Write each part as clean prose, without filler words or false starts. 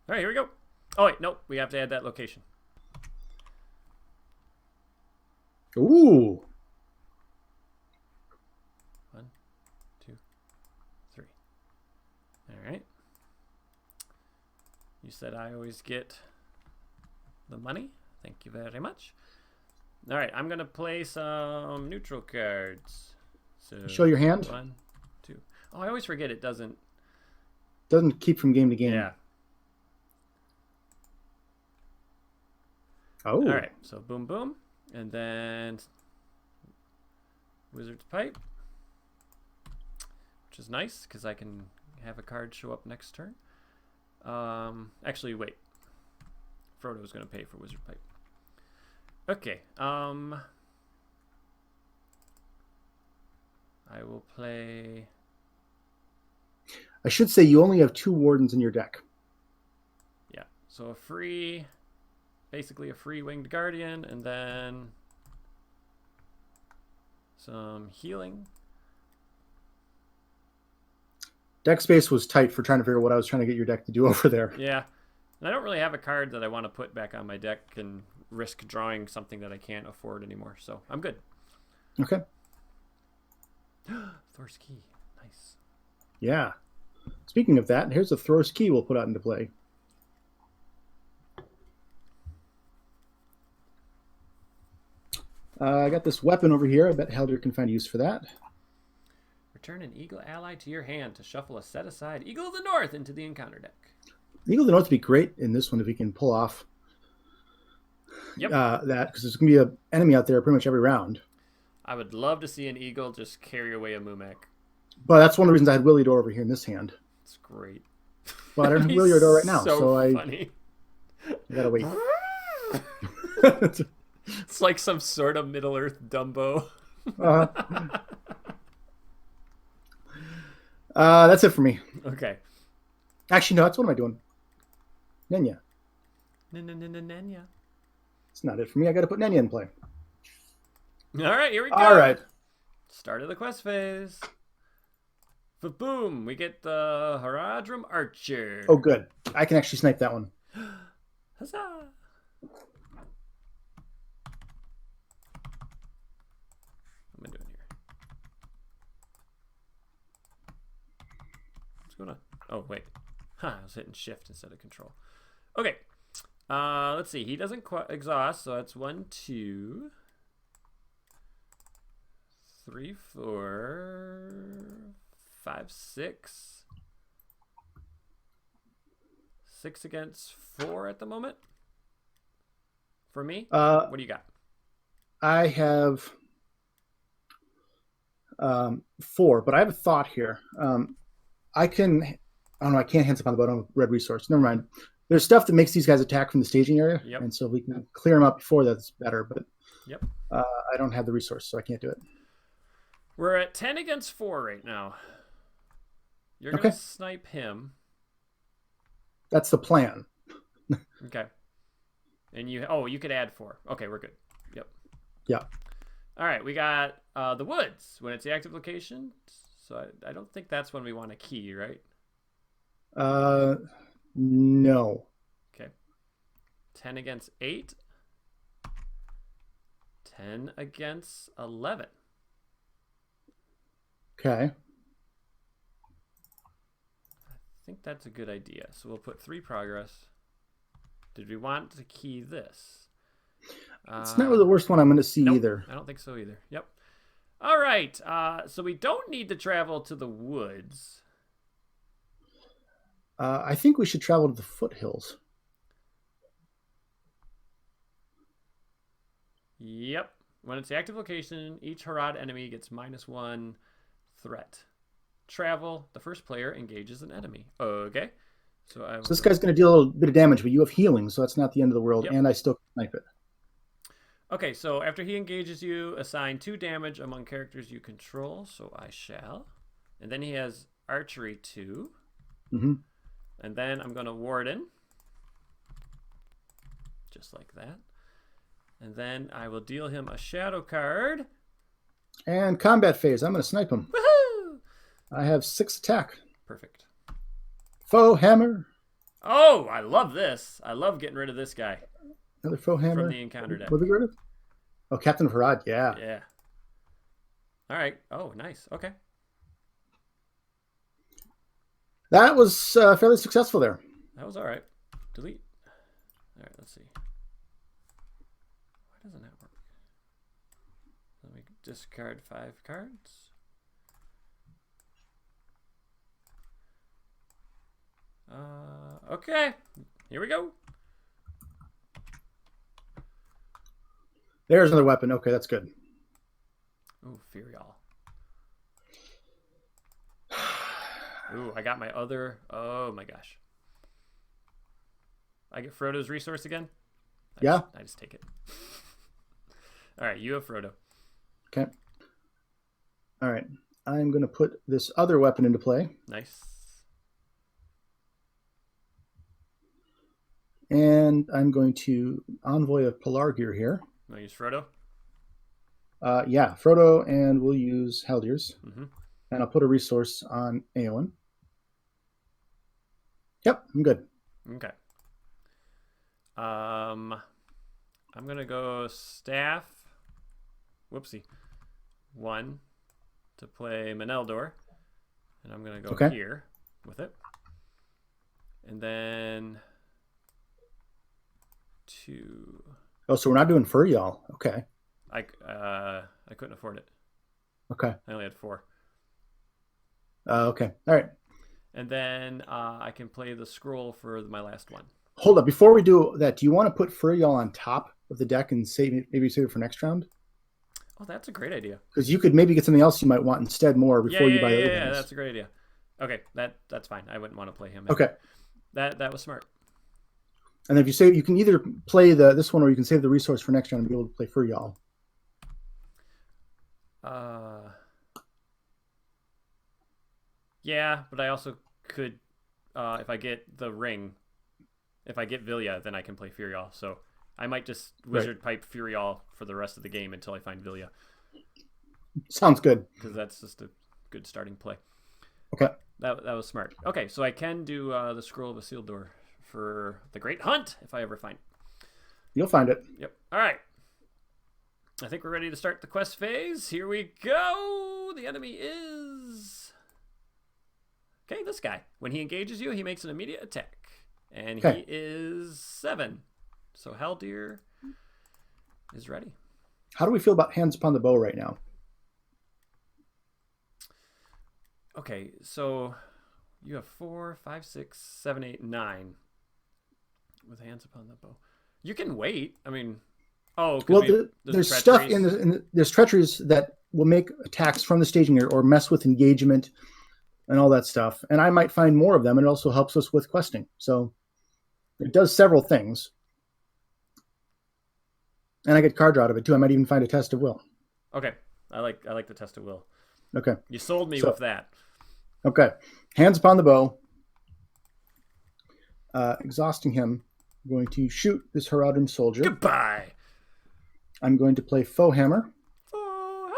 All right, here we go. Oh, wait, nope. We have to add that location. Ooh. 1, 2, 3. All right. You said I always get the money. Thank you very much. All right, I'm going to play some neutral cards. So Show your hand. 1, 2. Oh, I always forget it doesn't. Doesn't keep from game to game. Yeah. Oh. All right, so boom, boom. And then Wizard's Pipe, which is nice because I can have a card show up next turn. Actually, wait. Frodo's going to pay for Wizard Pipe. Okay. I will play. I should say you only have 2 wardens in your deck. Yeah. So a free, basically a free winged guardian, and then some healing. Deck space was tight for trying to figure out what I was trying to get your deck to do over there. Yeah. And I don't really have a card that I want to put back on my deck and risk drawing something that I can't afford anymore. So I'm good. Okay. Thor's Key. Nice. Yeah. Speaking of that, here's a Thor's Key we'll put out into play. I got this weapon over here. I bet Helder can find use for that. Return an Eagle ally to your hand to shuffle a set-aside Eagle of the North into the encounter deck. Eagle of the North would be great in this one if we can pull off that, because there's going to be an enemy out there pretty much every round. I would love to see an Eagle just carry away a Mumek. But that's one of the reasons I had Williador over here in this hand. It's great. Well, I don't have Williador right now, so funny. I gotta wait. It's like some sort of Middle-earth Dumbo. That's it for me. Okay. Actually, no, that's what am I doing? Nenya. Nenya. It's not it for me. I got to put Nenya in play. All right, here we go. All right. Start of the quest phase. Boom! We get the Haradrim Archer. Oh, good. I can actually snipe that one. Huzzah! What am I doing here? What's going on? Oh, wait. I was hitting shift instead of control. Okay. Let's see. He doesn't exhaust, so that's 1, 2, 3, 4, 5, 6. 6 against 4 at the moment. For me? What do you got? I have 4, but I have a thought here. I can't hands up on the bottom of red resource. Never mind. There's stuff that makes these guys attack from the staging area, and so if we can clear them up before that's better. But I don't have the resource, so I can't do it. We're at 10 against 4 right now. You're gonna snipe him. That's the plan. Okay. And you could add 4. Okay, we're good. Yep. Yeah. All right, we got the woods when it's the active location. So I don't think that's when we want a key, right? No. Okay. 10 against 8. 10 against 11. Okay. I think that's a good idea. So we'll put 3 progress. Did we want to key this? It's not really the worst one I'm going to see either. I don't think so either. Yep. All right. So we don't need to travel to the woods. I think we should travel to the foothills. Yep. When it's the active location, each Harad enemy gets -1 threat. Travel. The first player engages an enemy. Okay. So this guy's going to deal a little bit of damage, but you have healing, so that's not the end of the world, and I still snipe it. Okay, so after he engages you, assign 2 damage among characters you control, so I shall. And then he has archery 2. Mm-hmm. And then I'm going to warden. Just like that. And then I will deal him a shadow card. And combat phase. I'm going to snipe him. Woohoo! I have 6 attack. Perfect. Foe hammer. Oh, I love this. I love getting rid of this guy. Another foe hammer. From the encounter deck. What did we get rid of? Oh, Captain of Harad. Yeah. Yeah. All right. Oh, nice. Okay. That was fairly successful there. That was all right. Delete. All right, let's see. Why doesn't that work? Let me discard 5 cards. Okay. Here we go. There's another weapon. Okay, that's good. Ooh, Furial. Ooh, I got my other... Oh, my gosh. I get Frodo's resource again? I just take it. All right, you have Frodo. Okay. All right. I'm going to put this other weapon into play. Nice. And I'm going to Envoy of Pelargir here. Want to use Frodo? Yeah, Frodo, and we'll use Haldir's. Mm-hmm. And I'll put a resource on Eowyn. Yep, I'm good. Okay. I'm going to go Staff. Whoopsie. 1 to play Meneldor. And I'm going to go here with it. And then 2. Oh, so we're not doing fur, y'all. Okay. I couldn't afford it. Okay. I only had 4. Okay. All right. And then I can play the scroll for my last one. Hold up. Before we do that, do you want to put Furial on top of the deck and maybe save it for next round? Oh, that's a great idea. Because you could maybe get something else you might want instead more before you buy the other Yeah, guys. that's a great idea. Okay, that's fine. I wouldn't want to play him. Okay. That was smart. And if you save, you can either play this one or you can save the resource for next round and be able to play Furial. Yeah, but I also could, if I get the ring, if I get Vilya, then I can play Furial. So I might just Wizard Pipe Furial for the rest of the game until I find Vilya. Sounds good. Because that's just a good starting play. Okay. That was smart. Okay, so I can do the Scroll of Isildur for the Great Hunt if I ever find it. You'll find it. Yep. All right. I think we're ready to start the quest phase. Here we go. The enemy is... Okay, this guy. When he engages you, he makes an immediate attack. And he is 7. So Haldir is ready. How do we feel about Hands Upon the Bow right now? Okay, so you have 4, 5, 6, 7, 8, 9 with Hands Upon the Bow. You can wait. I mean, well, there's stuff there's treacheries that will make attacks from the staging area or mess with engagement and all that stuff. And I might find more of them. And it also helps us with questing. So it does several things. And I get card draw out of it too. I might even find a Test of Will. Okay, I like the Test of Will. Okay, you sold me with that. Okay, Hands Upon the Bow. Exhausting him. I'm going to shoot this Haradrim soldier. Goodbye. I'm going to play Foe Hammer. Foe Hammer.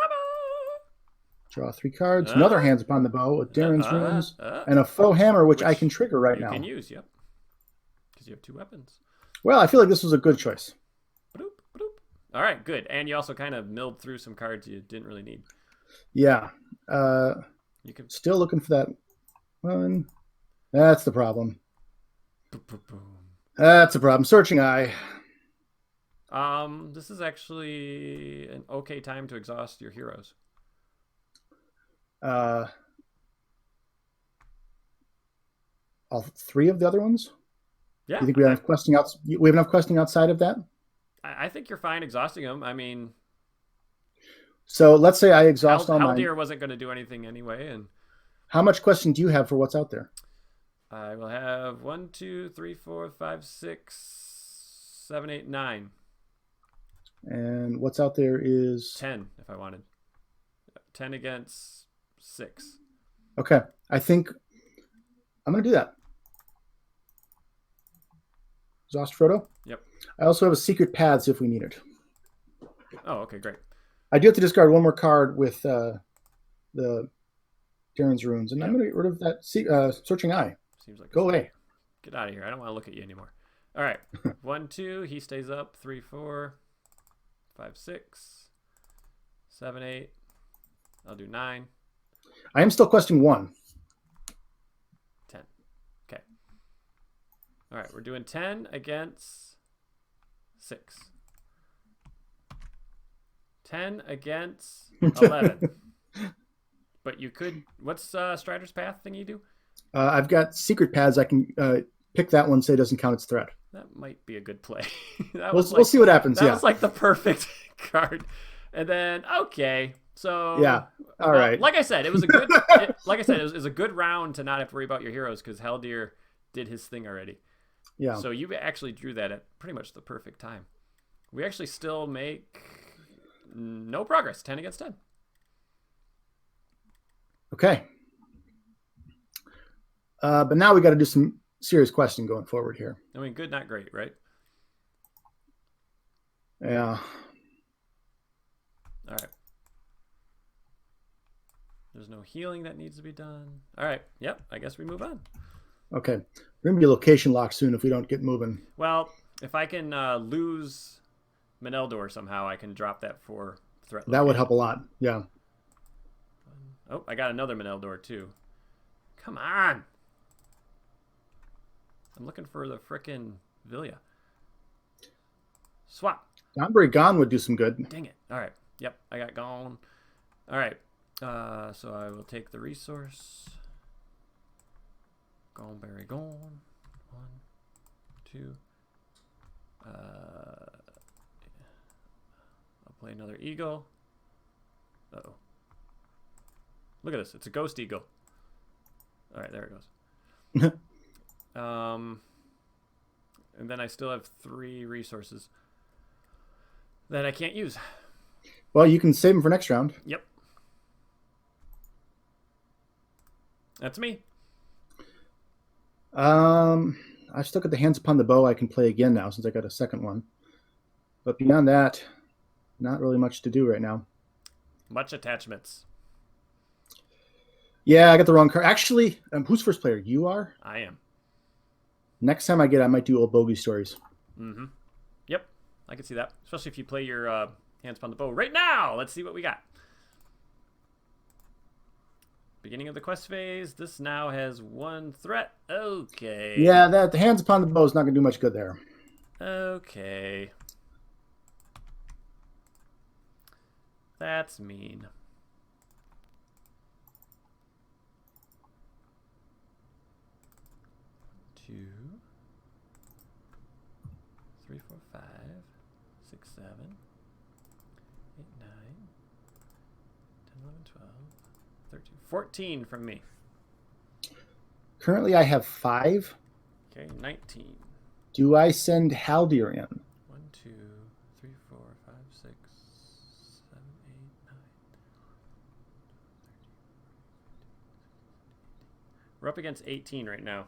Draw 3 cards. Another Hands Upon the Bow with Darren's Runes. And a Foe Hammer, which I can trigger right now. You can use, yep. Because you have 2 weapons. Well, I feel like this was a good choice. Ba-doop, ba-doop. All right, good. And you also kind of milled through some cards you didn't really need. Yeah. You can... Still looking for that one. That's the problem. That's the problem. Searching Eye. This is actually an okay time to exhaust your heroes. All 3 of the other ones? Yeah. You think we have enough questing we have enough questing outside of that? I think you're fine exhausting them. I mean, so let's say I exhaust all mine. Haldir wasn't going to do anything anyway, and how much questing do you have for what's out there? I will have 1, 2, 3, 4, 5, 6, 7, 8, 9. And what's out there is 10 if I wanted. 10 against 6. Okay, I think I'm going to do that. Exhaust Frodo? Yep. I also have a Secret Paths if we need it. Oh, okay, great. I do have to discard 1 more card with the Darren's Runes, and I'm going to get rid of that Searching Eye. Seems like go away. Get out of here. I don't want to look at you anymore. All right. 1, 2. He stays up. 3, 4, 5, 6, 7, 8. I'll do 9. I am still questing 1. 10. Okay. All right. We're doing 10 against 6. 10 against 11. But you could. What's Strider's Path thing you do? I've got secret paths. I can pick that one, say it doesn't count as threat. That might be a good play. We'll see what happens. That was like the perfect card. And then okay, so yeah, all right. Like I said, it was a good. It was a good round to not have to worry about your heroes because Haldir did his thing already. Yeah. So you actually drew that at pretty much the perfect time. We actually still make no progress. 10 against 10. Okay. But now we got to do some serious questioning going forward here. I mean, good, not great, right? Yeah. All right. There's no healing that needs to be done. All right. Yep. I guess we move on. Okay. We're going to be location locked soon if we don't get moving. Well, if I can lose Meneldor somehow, I can drop that for threat location. That would help a lot. Yeah. Oh, I got another Meneldor too. Come on. I'm looking for the frickin' Vilya. Swap. Donbury Gone would do some good. Dang it. All right. Yep, I got gone. All right. So I will take the resource. Goneberry gone. 1, 2. I'll play another eagle. Uh-oh. Look at this. It's a ghost eagle. All right, there it goes. And then I still have 3 resources that I can't use. Well, you can save them for next round. Yep. That's me. I've still got the Hands Upon the Bow I can play again now since I got a second one. But beyond that, not really much to do right now. Much attachments. Yeah, I got the wrong card. Actually, who's first player? You are? I am. Next time I might do old bogey stories. Mm-hmm. Yep, I can see that. Especially if you play your Hands Upon the Bow right now. Let's see what we got. Beginning of the quest phase. This now has 1 threat. Okay. Yeah, the Hands Upon the Bow is not going to do much good there. Okay. That's mean. 2, 3, 4, 5, 6, 7, 8, 9, 10, 11, 12, 13, 14 from me. Currently, I have 5. Okay, 19. Do I send Haldir in? 1, 2, 3, 4, 5, 6, 7, 8, 9. We're up against 18 right now.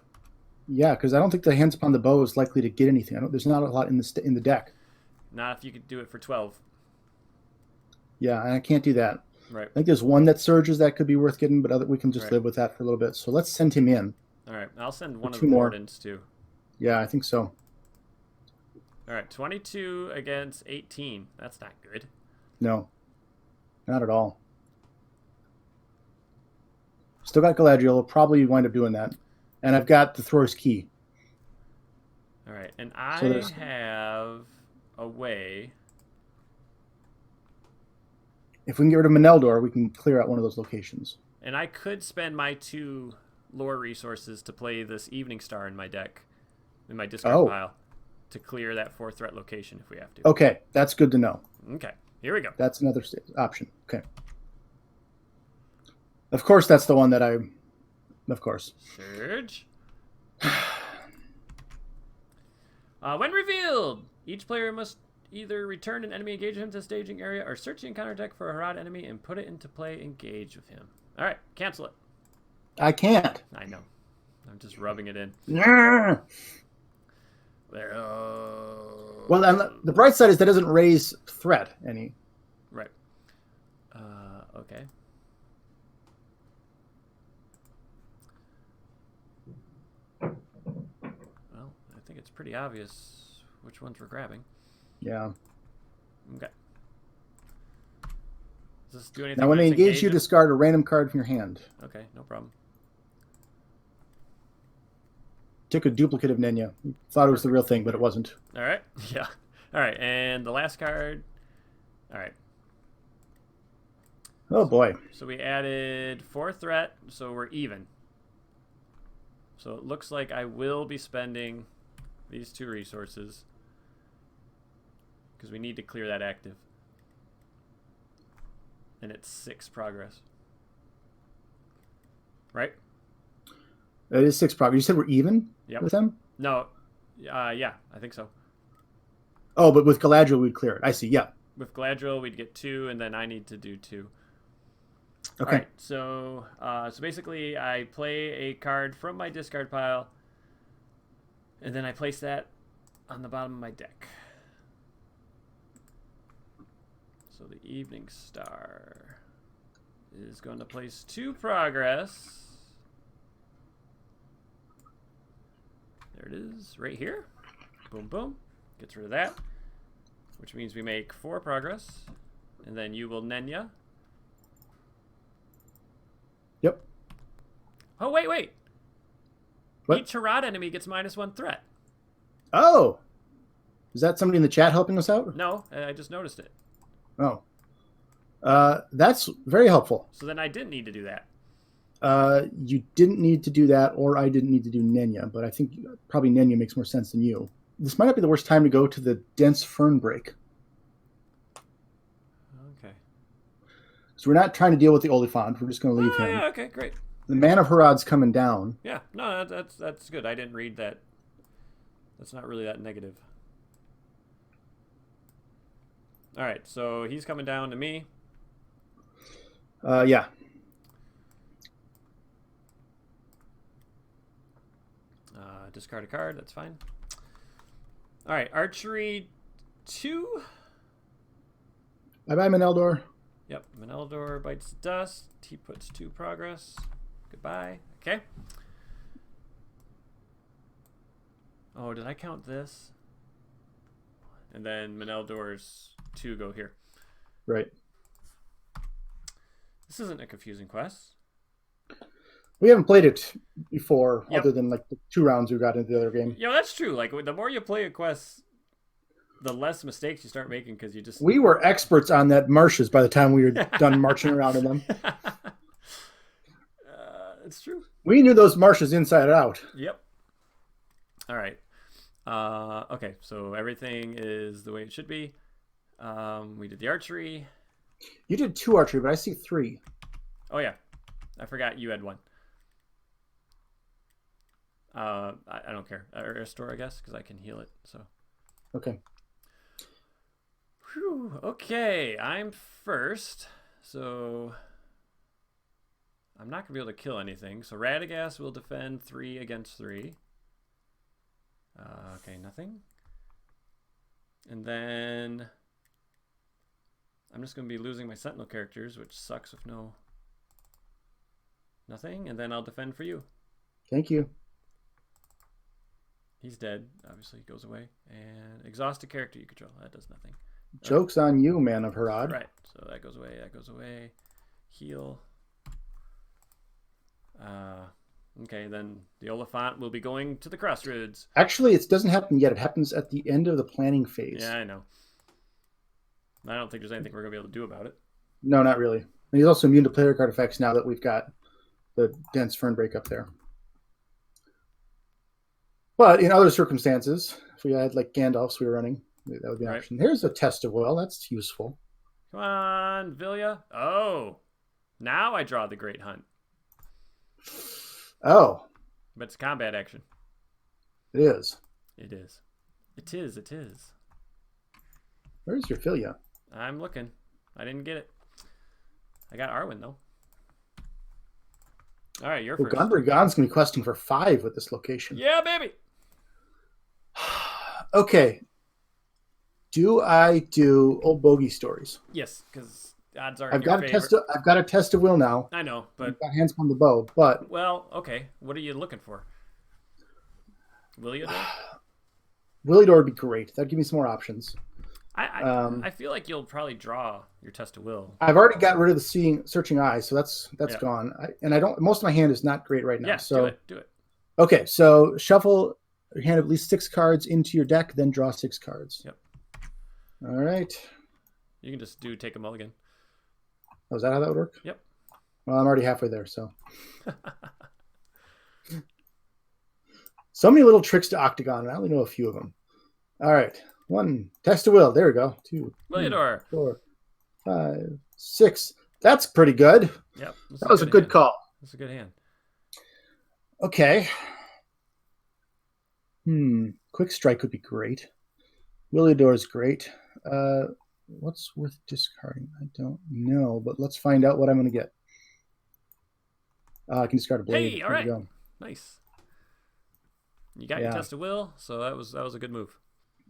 Yeah, because I don't think the Hands Upon the Bow is likely to get anything. There's not a lot in the deck. Not if you could do it for 12. Yeah, and I can't do that. Right. I think there's one that surges that could be worth getting, but we can just live with that for a little bit. So let's send him in. All right. I'll send one of the Wardens too. Yeah, I think so. All right. 22 against 18. That's not good. No, not at all. Still got Galadriel. We'll probably wind up doing that. And I've got the Thrower's Key. All right. And I have a way. If we can get rid of Meneldor, we can clear out one of those locations. And I could spend my 2 lore resources to play this Evening Star in my deck, in my discard pile, to clear that 4 threat location if we have to. Okay, that's good to know. Okay, here we go. That's another option. Okay. Of course, that's the one that of course. Surge. When revealed, each player must either return an enemy engage with him to the staging area or search the encounter deck for a Harad enemy and put it into play engage with him. All right, cancel it. I can't. I know. I'm just rubbing it in. There. Well, and the bright side is that doesn't raise threat any. Right. Okay. it's pretty obvious which ones we're grabbing. Yeah. Okay. Does this do anything? Now, when they engage you, it? discard a random card from your hand. Okay, no problem. Took a duplicate of Nenya. Thought it was the real thing, but it wasn't. All right. Yeah. All right, and the last card. All right. Oh, boy. So we added 4 threat, so we're even. So it looks like I will be spending these 2 resources because we need to clear that active. And it's 6 progress. Right? It is 6 progress. You said we're even with them? No. Yeah, I think so. Oh, but with Galadriel, we'd clear it. I see, yeah. With Galadriel, we'd get 2, and then I need to do 2. Okay. All right, so basically I play a card from my discard pile, and then I place that on the bottom of my deck. So the Evening Star is going to place 2 progress. There it is, right here. Boom, boom. Gets rid of that, which means we make 4 progress, and then you will Nenya. Yep. Oh, wait. What? Each Harad enemy gets -1 threat. Oh! Is that somebody in the chat helping us out? No, I just noticed it. Oh. That's very helpful. So then I didn't need to do that. You didn't need to do that, or I didn't need to do Nenya, but I think probably Nenya makes more sense than you. This might not be the worst time to go to the dense fern break. Okay. So we're not trying to deal with the Oliphant. We're just going to leave him. Yeah, okay, great. The Man of Harad's coming down. Yeah, no, that's good. I didn't read that. That's not really that negative. All right, so he's coming down to me. Yeah. Discard a card. That's fine. All right, archery 2. Bye-bye, Meneldor. Yep, Meneldor bites dust. He puts 2 progress. Goodbye. Okay. Oh, did I count this? And then Meneldor's 2 go here. Right. This isn't a confusing quest. We haven't played it before, Yep. other than like the 2 rounds we got into the other game. Yeah, that's true. Like, the more you play a quest, the less mistakes you start making because you just... We were experts on that marshes by the time we were done marching around in them. It's true. We knew those marshes inside out. Yep. All right. Okay, so everything is the way it should be. We did the archery. You did 2 archery, but I see 3. Oh, yeah. I forgot you had 1. I don't care. Restore, I guess, because I can heal it. So. Okay. Whew. Okay, I'm first. So I'm not going to be able to kill anything. So Radagast will defend 3 against 3. Okay, nothing. And then I'm just going to be losing my Sentinel characters, which sucks with nothing. And then I'll defend for you. Thank you. He's dead. Obviously, he goes away. And exhaust a character you control. That does nothing. Joke's on you, Man of Harad. Right. So that goes away. That goes away. Heal. Okay, then the Oliphant will be going to the Crossroads. Actually, it doesn't happen yet. It happens at the end of the planning phase. Yeah, I know. I don't think there's anything we're going to be able to do about it. No, not really. And he's also immune to player card effects now that we've got the dense fern break up there. But in other circumstances, if we had like Gandalf's we were running, that would be an option. Here's a test of will. That's useful. Come on, Vilya. Oh, now I draw the Great Hunt. Oh. But it's combat action. It is. It is. It is. It is. Where's your Vilya? I'm looking. I didn't get it. I got Arwen, though. All right, you're first. Gunbury Gon's going to be questing for 5 with this location. Yeah, baby. Okay. Do I do old bogey stories? Yes, because odds are I've got a test of will now. I know, but I've got hands on the bow, but well, okay. What are you looking for? Will you do? Willidor would be great. That'd give me some more options. I feel like you'll probably draw your test of will. I've already got rid of the searching eye, so that's gone. I don't. Most of my hand is not great right now. Yeah, so do it. Okay, so shuffle your hand at least 6 cards into your deck, then draw 6 cards. Yep. All right. You can just take a mulligan. Oh, is that how that would work? Yep. Well, I'm already halfway there, so. So many little tricks to Octagon, and I only know a few of them. All right. 1. Test of will. There we go. 2. Willidor. 4. 5. 6. That's pretty good. Yep. That was a good call. That's a good hand. Okay. Quick strike would be great. Willidor is great. What's worth discarding? I don't know, but let's find out what I'm going to get. I can discard a blade. Hey, all right. Nice. You got your test of will, so that was a good move.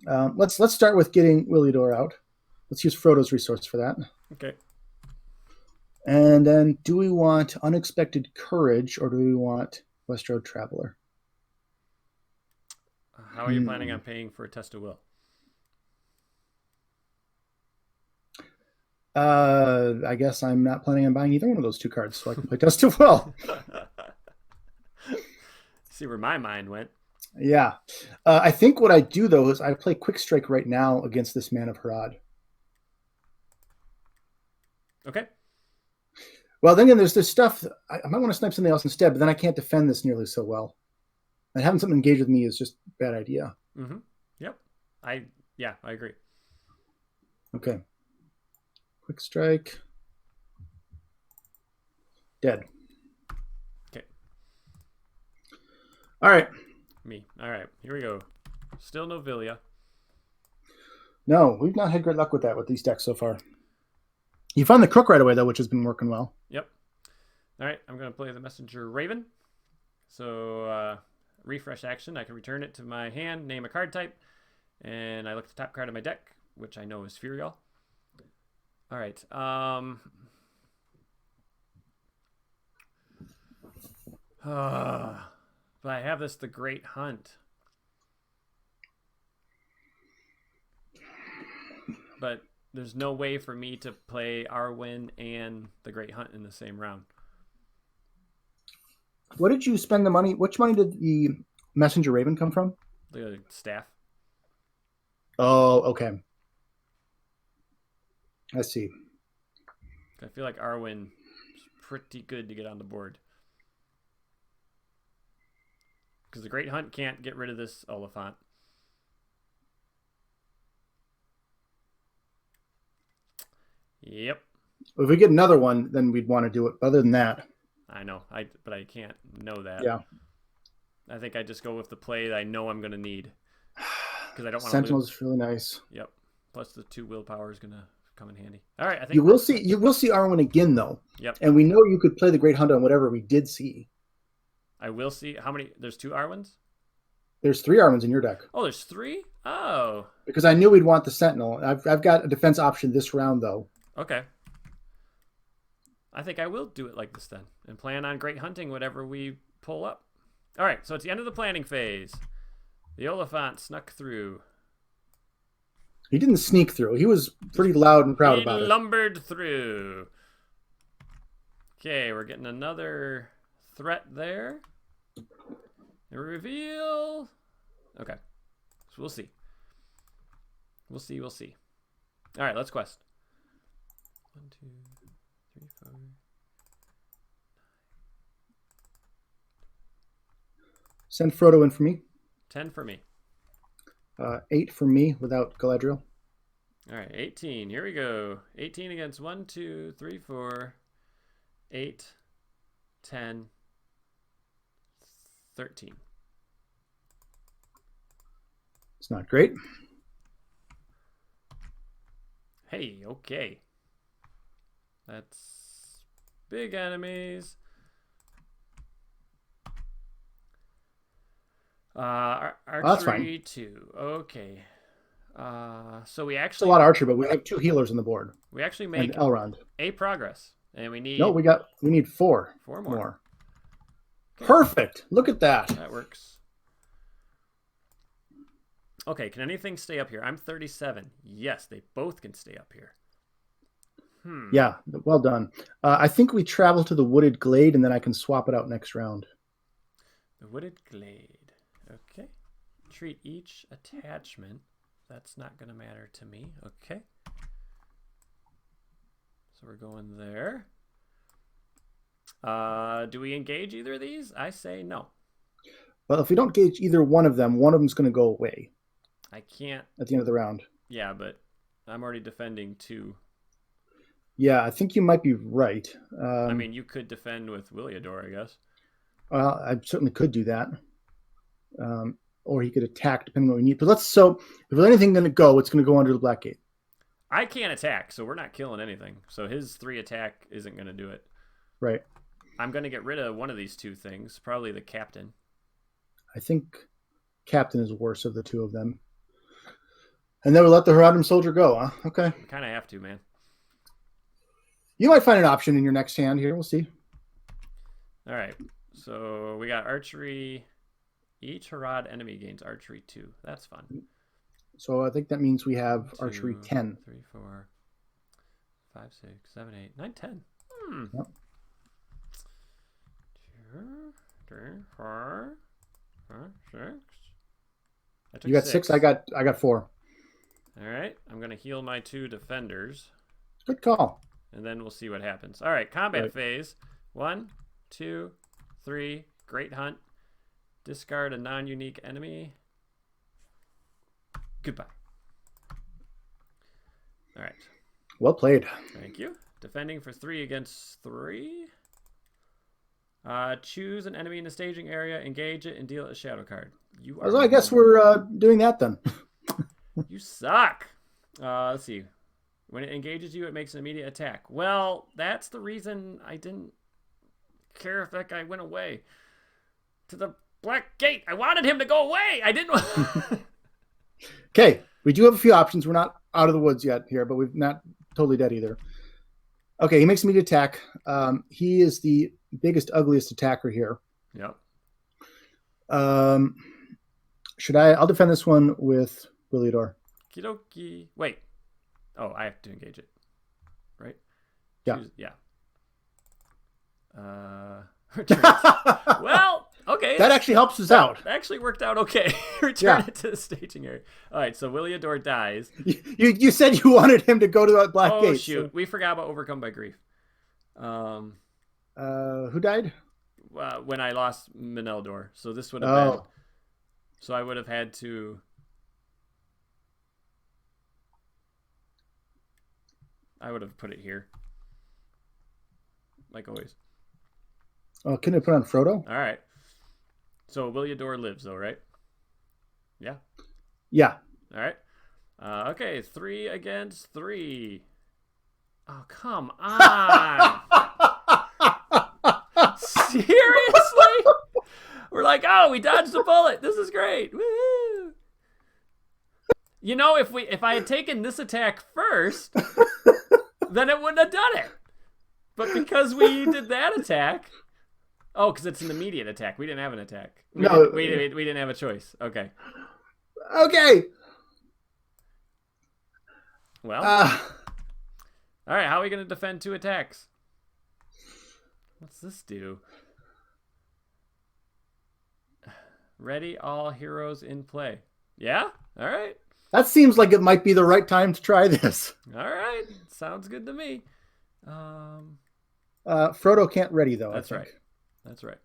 Let's start with getting Willidor out. Let's use Frodo's resource for that. Okay. And then, do we want Unexpected Courage or do we want West Road Traveler? How are you planning on paying for a test of will? I guess I'm not planning on buying either one of those 2 cards, so I can play Test of Will. See where my mind went. Yeah. I think what I do, though, is I play Quick Strike right now against this Man of Harad. Okay. Well, then again, there's this stuff. I might want to snipe something else instead, but then I can't defend this nearly so well. And having something engage with me is just a bad idea. Mm-hmm. Yep. I agree. Okay. Quick Strike. Dead. Okay. All right. Me. All right. Here we go. Still no Villia. No, we've not had great luck with that with these decks so far. You found the Crook right away, though, which has been working well. Yep. All right. I'm going to play the Messenger Raven. So, refresh action. I can return it to my hand, name a card type, and I look at the top card of my deck, which I know is Furial. All right. But I have the Great Hunt. But there's no way for me to play Arwen and the Great Hunt in the same round. What did you spend the money? Which money did the Messenger Raven come from? The staff. Oh, okay. I see. I feel like Arwen is pretty good to get on the board. Because the Great Hunt can't get rid of this Oliphant. Yep. If we get another one, then we'd want to do it. Other than that, I know. But I can't know that. Yeah. I think I just go with the play that I know I'm going to need. Because I don't want to Sentinel's really nice. Yep. Plus the 2 willpower is going to come in handy. All right. I think you will see Arwen again, though. Yep. And we know you could play the Great Hunt on whatever we did see. I will see. How many? There's 2 Arwens? There's 3 Arwens in your deck. Oh, there's 3? Oh. Because I knew we'd want the Sentinel. I've got a defense option this round, though. Okay. I think I will do it like this then. And plan on Great Hunting whatever we pull up. All right. So it's the end of the planning phase. The Oliphant snuck through. He didn't sneak through. He was pretty loud and proud about it. He lumbered through. Okay, we're getting another threat there. A reveal. Okay. So we'll see. We'll see. All right, let's quest. 1, 2, 3, 4. Send Frodo in for me. 10 for me. 8 for me without Galadriel. All right, 18. Here we go. 18 against 1, 2, 3, 4, 8, 10, 13. It's not great. Hey, okay. That's big enemies. Archery 2. Okay. So we actually... It's a lot of archer, but we have 2 healers on the board. We actually make Elrond. a progress. And we need... No, we need 4. 4 more. Okay. Perfect. Look at that. That works. Okay, can anything stay up here? I'm 37. Yes, they both can stay up here. Yeah, well done. I think we travel to the wooded glade, and then I can swap it out next round. The wooded glade. Okay. Treat each attachment. That's not going to matter to me. Okay. So we're going there. Do we engage either of these? I say no. Well, if we don't engage either one of them's going to go away. I can't. At the end of the round. Yeah, but I'm already defending 2. Yeah, I think you might be right. I mean, you could defend with Williador, I guess. Well, I certainly could do that. Or he could attack, depending on what we need. But so if there's anything going to go, it's going to go under the black gate. I can't attack, so we're not killing anything. So his 3 attack isn't going to do it. Right. I'm going to get rid of one of these 2 things, probably the captain. I think captain is worse of the 2 of them. And then we'll let the Haradrim soldier go, huh? Okay. We kind of have to, man. You might find an option in your next hand here. We'll see. All right. So we got archery. Each Harad enemy gains archery 2. That's fun. So I think that means we have 2, archery 10. 3, 4, 5, 6, 7, 8, 9, 10. Yep. 2, 3, 4, 5, 6. You got 6. I got 4. All right. I'm going to heal my 2 defenders. Good call. And then we'll see what happens. All right. Combat phase. 1, 2, 3. Great hunt. Discard a non-unique enemy. Goodbye. All right. Well played. Thank you. Defending for 3 against 3. Choose an enemy in the staging area, engage it, and deal a shadow card. You are. So I guess we're doing that then. You suck. Let's see. When it engages you, it makes an immediate attack. Well, that's the reason I didn't care if that guy went away to the black gate. I wanted him to go away. I didn't. Okay, we do have a few options. We're not out of the woods yet here, but we're not totally dead either. Okay, he makes immediate attack. He is the biggest, ugliest attacker here. Yep. I'll defend this one with Williador. Kidoki. Wait. Oh, I have to engage it. Right? Yeah. Yeah. Well, okay. That actually helps us out. That actually worked out okay. Return it to the staging area. All right, so Williador dies. You said you wanted him to go to that black gate. Oh, shoot. So. We forgot about Overcome by Grief. Who died? When I lost Mineldor. So this would have been... So I would have had to... I would have put it here. Like always. Oh, can I put on Frodo? All right. So Williador lives, though, right? Yeah. Yeah. All right. Okay, 3 against 3. Oh, come on. Seriously? We're like, oh, we dodged a bullet. This is great. Woo! You know, if I had taken this attack first, then it wouldn't have done it. But because we did that attack, because it's an immediate attack. We didn't have an attack. We didn't have a choice. Okay. Okay. Well. All right. How are we going to defend 2 attacks? What's this do? Ready, all heroes in play. Yeah. All right. That seems like it might be the right time to try this. All right. Sounds good to me. Frodo can't ready, though. That's right. That's right.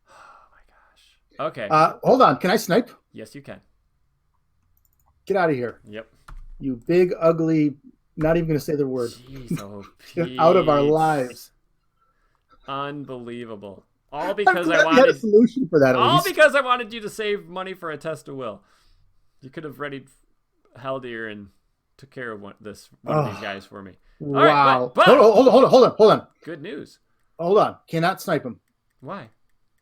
Oh, my gosh. Okay. Hold on. Can I snipe? Yes, you can. Get out of here. Yep. You big, ugly, not even going to say the word. Jeez, oh, Get out of our lives. Unbelievable. All because I wanted a solution for that. All because I wanted you to save money for a test of will. You could have readied Haldir and took care of one of these guys for me. Wow. Right, but Hold on. Good news. Hold on. Cannot snipe him. Why?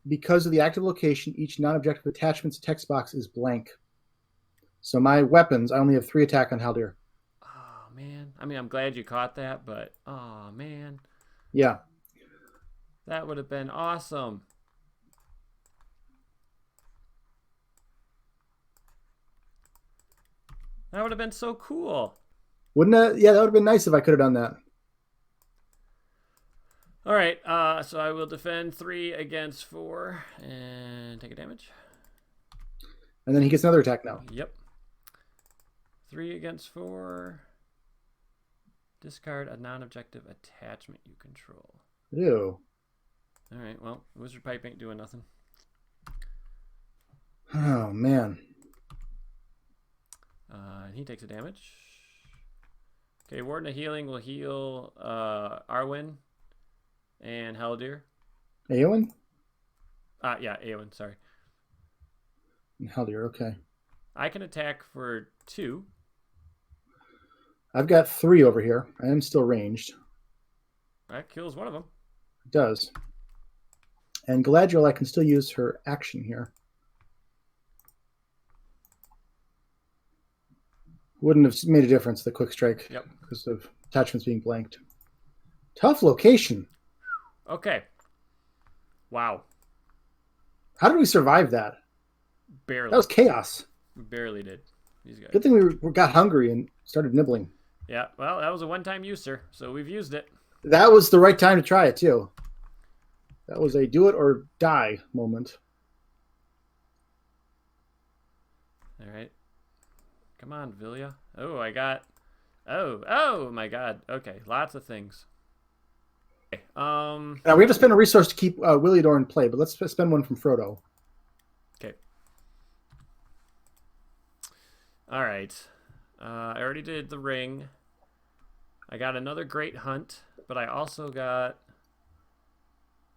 Because of the active location, each non-objective attachment's text box is blank. So my weapons, I only have 3 attack on Haldir. Oh, man. I mean, I'm glad you caught that, but oh, man. Yeah. That would have been awesome. That would have been so cool. Wouldn't it? Yeah, that would have been nice if I could have done that. All right, so I will defend 3 against 4 and take a damage. And then he gets another attack now. Yep. 3 against 4. Discard a non-objective attachment you control. Ew. All right, well, Wizard Pipe ain't doing nothing. Oh, man. He takes a damage. Okay, Warden of Healing will heal Arwen and Haldir. Eowyn? Yeah, Eowyn, sorry. Haldir, okay. I can attack for 2. I've got 3 over here. I am still ranged. That kills one of them. It does. And Galadriel, I can still use her action here. Wouldn't have made a difference, the quick strike. Yep. Because of attachments being blanked. Tough location. Okay. Wow. How did we survive that? Barely. That was chaos. We barely did. These guys. Good thing we got hungry and started nibbling. Yeah, well, that was a one-time use, sir. So we've used it. That was the right time to try it, too. That was a do it or die moment. All right. Come on, Vilya. Oh, I got... Oh, my God. Okay, lots of things. Okay, now, we have to spend a resource to keep Williador in play, but let's spend one from Frodo. Okay. All right. I already did the ring. I got another great hunt, but I also got...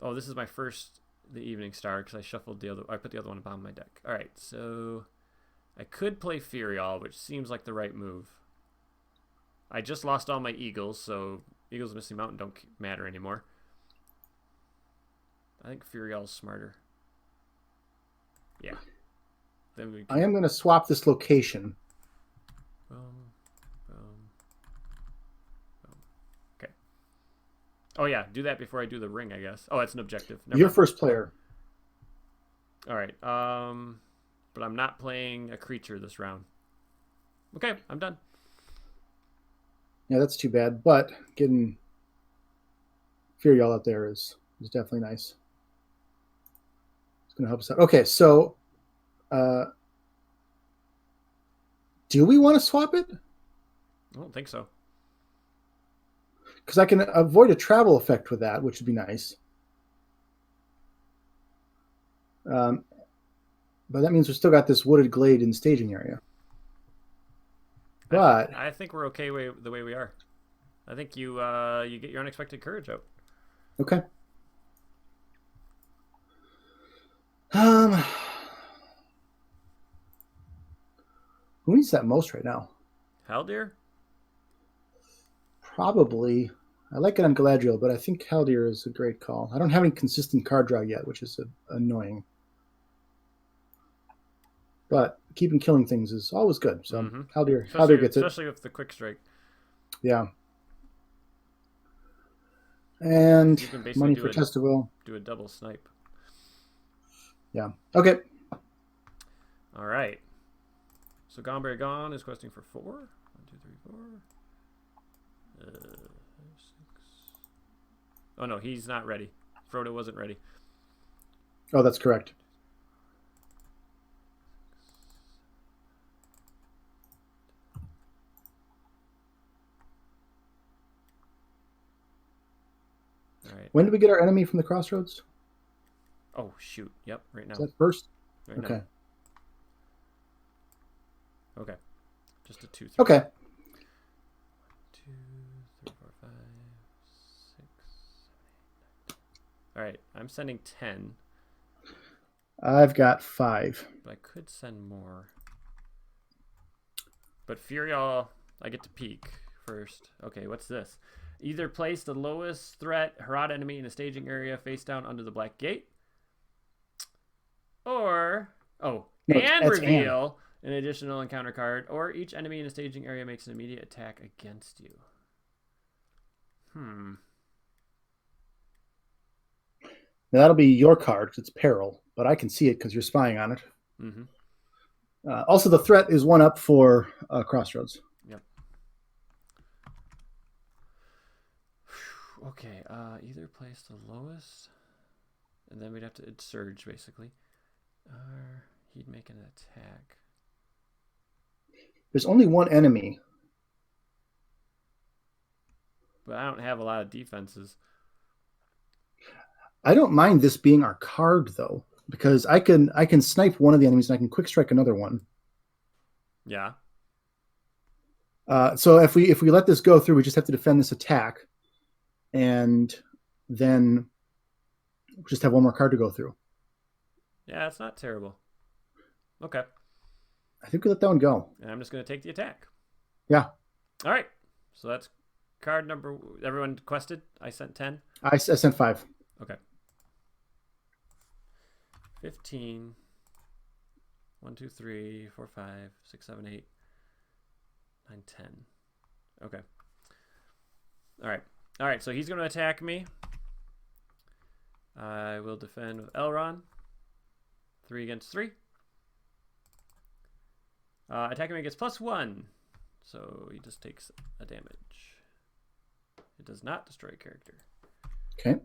Oh, this is my first the Evening Star because I shuffled the other... I put the other one on my deck. All right, so... I could play Furial, which seems like the right move. I just lost all my Eagles, so Eagles of Misty Mountain don't matter anymore. I think Furial's smarter. Yeah. Then we I am going to swap this location. Okay. Oh, yeah. Do that before I do the ring, I guess. Oh, it's an objective. You're first player. All right. But I'm not playing a creature this round. Okay, I'm done. Yeah, that's too bad. But getting Furial out there is definitely nice. It's going to help us out. Okay, so do we want to swap it? I don't think so. Because I can avoid a travel effect with that, which would be nice. But that means we've still got this wooded glade in the staging area. But I think we're okay the way we are. I think you get your unexpected courage out. Okay. Who needs that most right now? Haldir? Probably. I like it on Galadriel, but I think Haldir is a great call. I don't have any consistent card draw yet, which is annoying. But keeping killing things is always good. So Haldir gets it. Especially with the quick strike. Yeah. And you can basically money for Testival. Do a double snipe. Yeah. Okay. All right. So Gomberry Gone is questing for 4. 1, 2, 3, 4. 6. Oh no, he's not ready. Frodo wasn't ready. Oh, that's correct. All right. When did we get our enemy from the Crossroads? Oh shoot! Yep, right now. Is that first? Right okay. Now. Okay. Just a 2, 3. Okay. 1, 2, 3, 4, 5, 6, 7, 8, 9, 10. All right, I'm sending 10. I've got 5. But I could send more. But Furial, I get to peek first. Okay, what's this? Either place the lowest threat Harad enemy in a staging area face down under the Black Gate. Or, and reveal an additional encounter card. Or each enemy in a staging area makes an immediate attack against you. Now that'll be your card because it's peril, but I can see it because you're spying on it. Mm-hmm. Also, the threat is 1 up for Crossroads. Yep. Okay, either place the lowest, and then we'd have to surge, basically. Or he'd make an attack. There's only 1 enemy. But I don't have a lot of defenses. I don't mind this being our card, though, because I can snipe one of the enemies and I can quick strike another one. Yeah. So if we let this go through, we just have to defend this attack, and then we'll just have 1 more card to go through. Yeah, it's not terrible. Okay. I think we let that one go. And I'm just going to take the attack. Yeah. All right. So that's card number. Everyone quested. I sent 10. I sent 5. Okay. 15. 1, 2, 3, 4, 5, 6, 7, 8, 9, 10. Okay. All right. All right. So he's going to attack me. I will defend with Elrond. 3 against 3. Attacking me gets +1. So he just takes a damage. It does not destroy a character. Okay.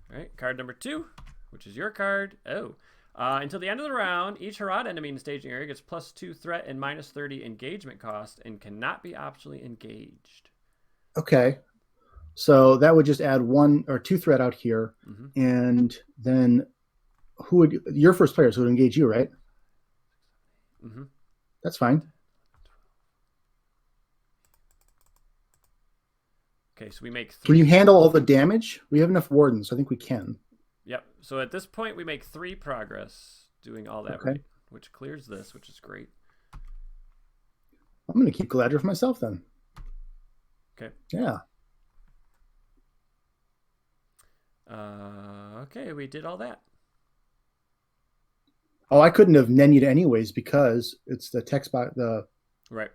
All right. Card number 2, which is your card. Oh. Until the end of the round, each Harad enemy in the staging area gets +2 threat and -30 engagement cost and cannot be optionally engaged. Okay. So that would just add 1 or 2 threat out here. Mm-hmm. And then who would your first player would engage you, right? Mm-hmm. That's fine. Okay, so we make 3. Can you handle all the damage? We have enough wardens, so I think we can. Yep. So at this point, we make 3 progress doing all that, Okay. right? Which clears this, which is great. I'm going to keep Galadriel for myself then. Okay. Yeah. Okay, we did all that. Oh, I couldn't have nenued anyways because it's the text box, the Right.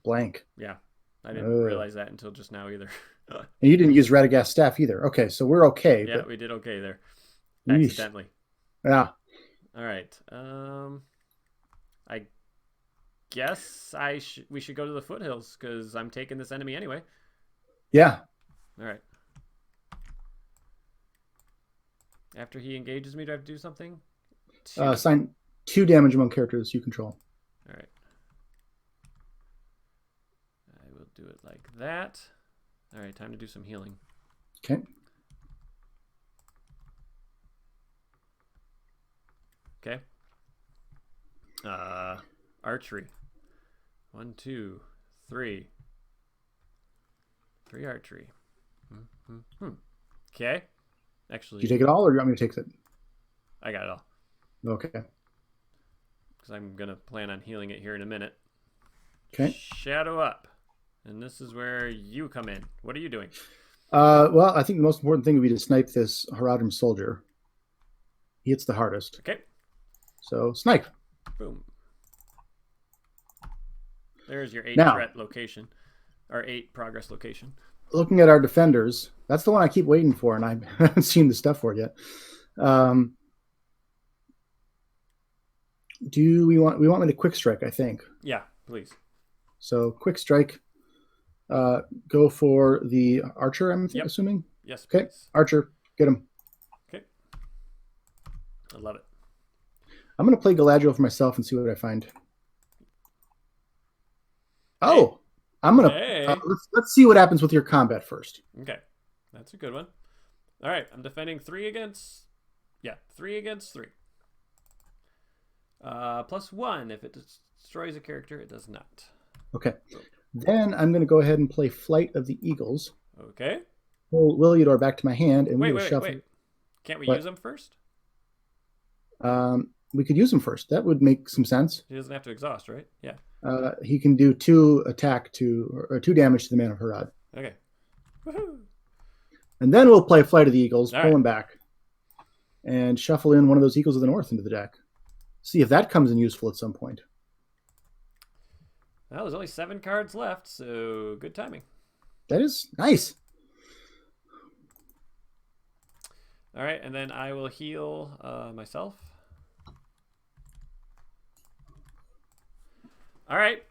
blank. Yeah. I didn't realize that until just now either. And you didn't use Radagast staff either. Okay, so we're okay. Yeah, we did okay there. Accidentally. Yeah. All right. I guess we should go to the foothills because I'm taking this enemy anyway. Yeah. All right. After he engages me, do I have to do something? Assign 2 damage among characters you control. All right. I will do it like that. All right, time to do some healing. Okay. Okay. Archery. 1, 2, 3. 3 archery. Okay. Actually, Do you take it all, or do you want me to take it? I got it all. Okay. Because I'm going to plan on healing it here in a minute. Okay. Shadow up. And this is where you come in. What are you doing? Well, I think the most important thing would be to snipe this Haradrim soldier. He hits the hardest. Okay. So, snipe. Boom. There's your 8 Now, threat location. Or 8 progress location. Looking at our defenders, that's the one I keep waiting for, and I haven't seen the stuff for it yet. Do we want me to quick strike, I think. Yeah, please. So quick strike, go for the archer, I'm assuming? Yes, okay, please. Archer, get him. Okay. I love it. I'm going to play Galadriel for myself and see what I find. Oh, I'm going to, let's see what happens with your combat first. Okay, that's a good one. All right, I'm defending 3 against 3. +1 if it destroys a character, it does not. Okay. Then I'm going to go ahead and play Flight of the Eagles. Okay. Pull Williador back to my hand, and wait, shuffle. Wait. Can't we use them first? We could use him first. That would make some sense. He doesn't have to exhaust, right? Yeah. He can do 2 damage to the Man of Harad. Okay. Woohoo! And then we'll play Flight of the Eagles, All pull him right. back, and shuffle in one of those Eagles of the North into the deck. See if that comes in useful at some point. Well, there's only 7 cards left, so good timing. That is nice. All right, and then I will heal myself. All right.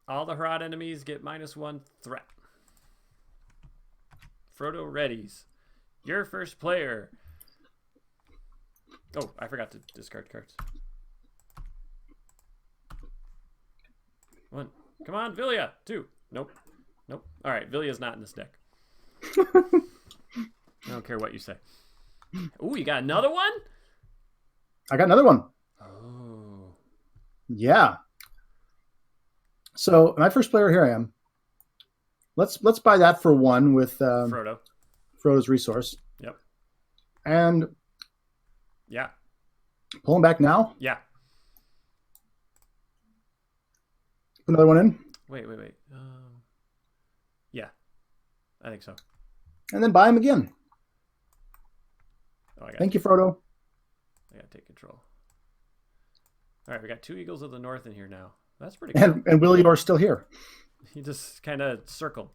All the Harad enemies get -1 threat. Frodo readies. Your first player. Oh, I forgot to discard cards. 1. Come on, Vilya. 2. Nope. Nope. All right, Vilya's not in this deck. I don't care what you say. Ooh, you got another one? I got another one. Oh. Yeah. So my first player, here I am. Let's buy that for 1 with Frodo's resource. Yep. And yeah, pull him back now. Yeah. Put another one in. Wait. Yeah, I think so. And then buy him again. Oh, Thank you, Frodo. I gotta take control. All right, we got 2 Eagles of the North in here now. That's pretty cool. And Willie Orr's still here. He just kind of circled.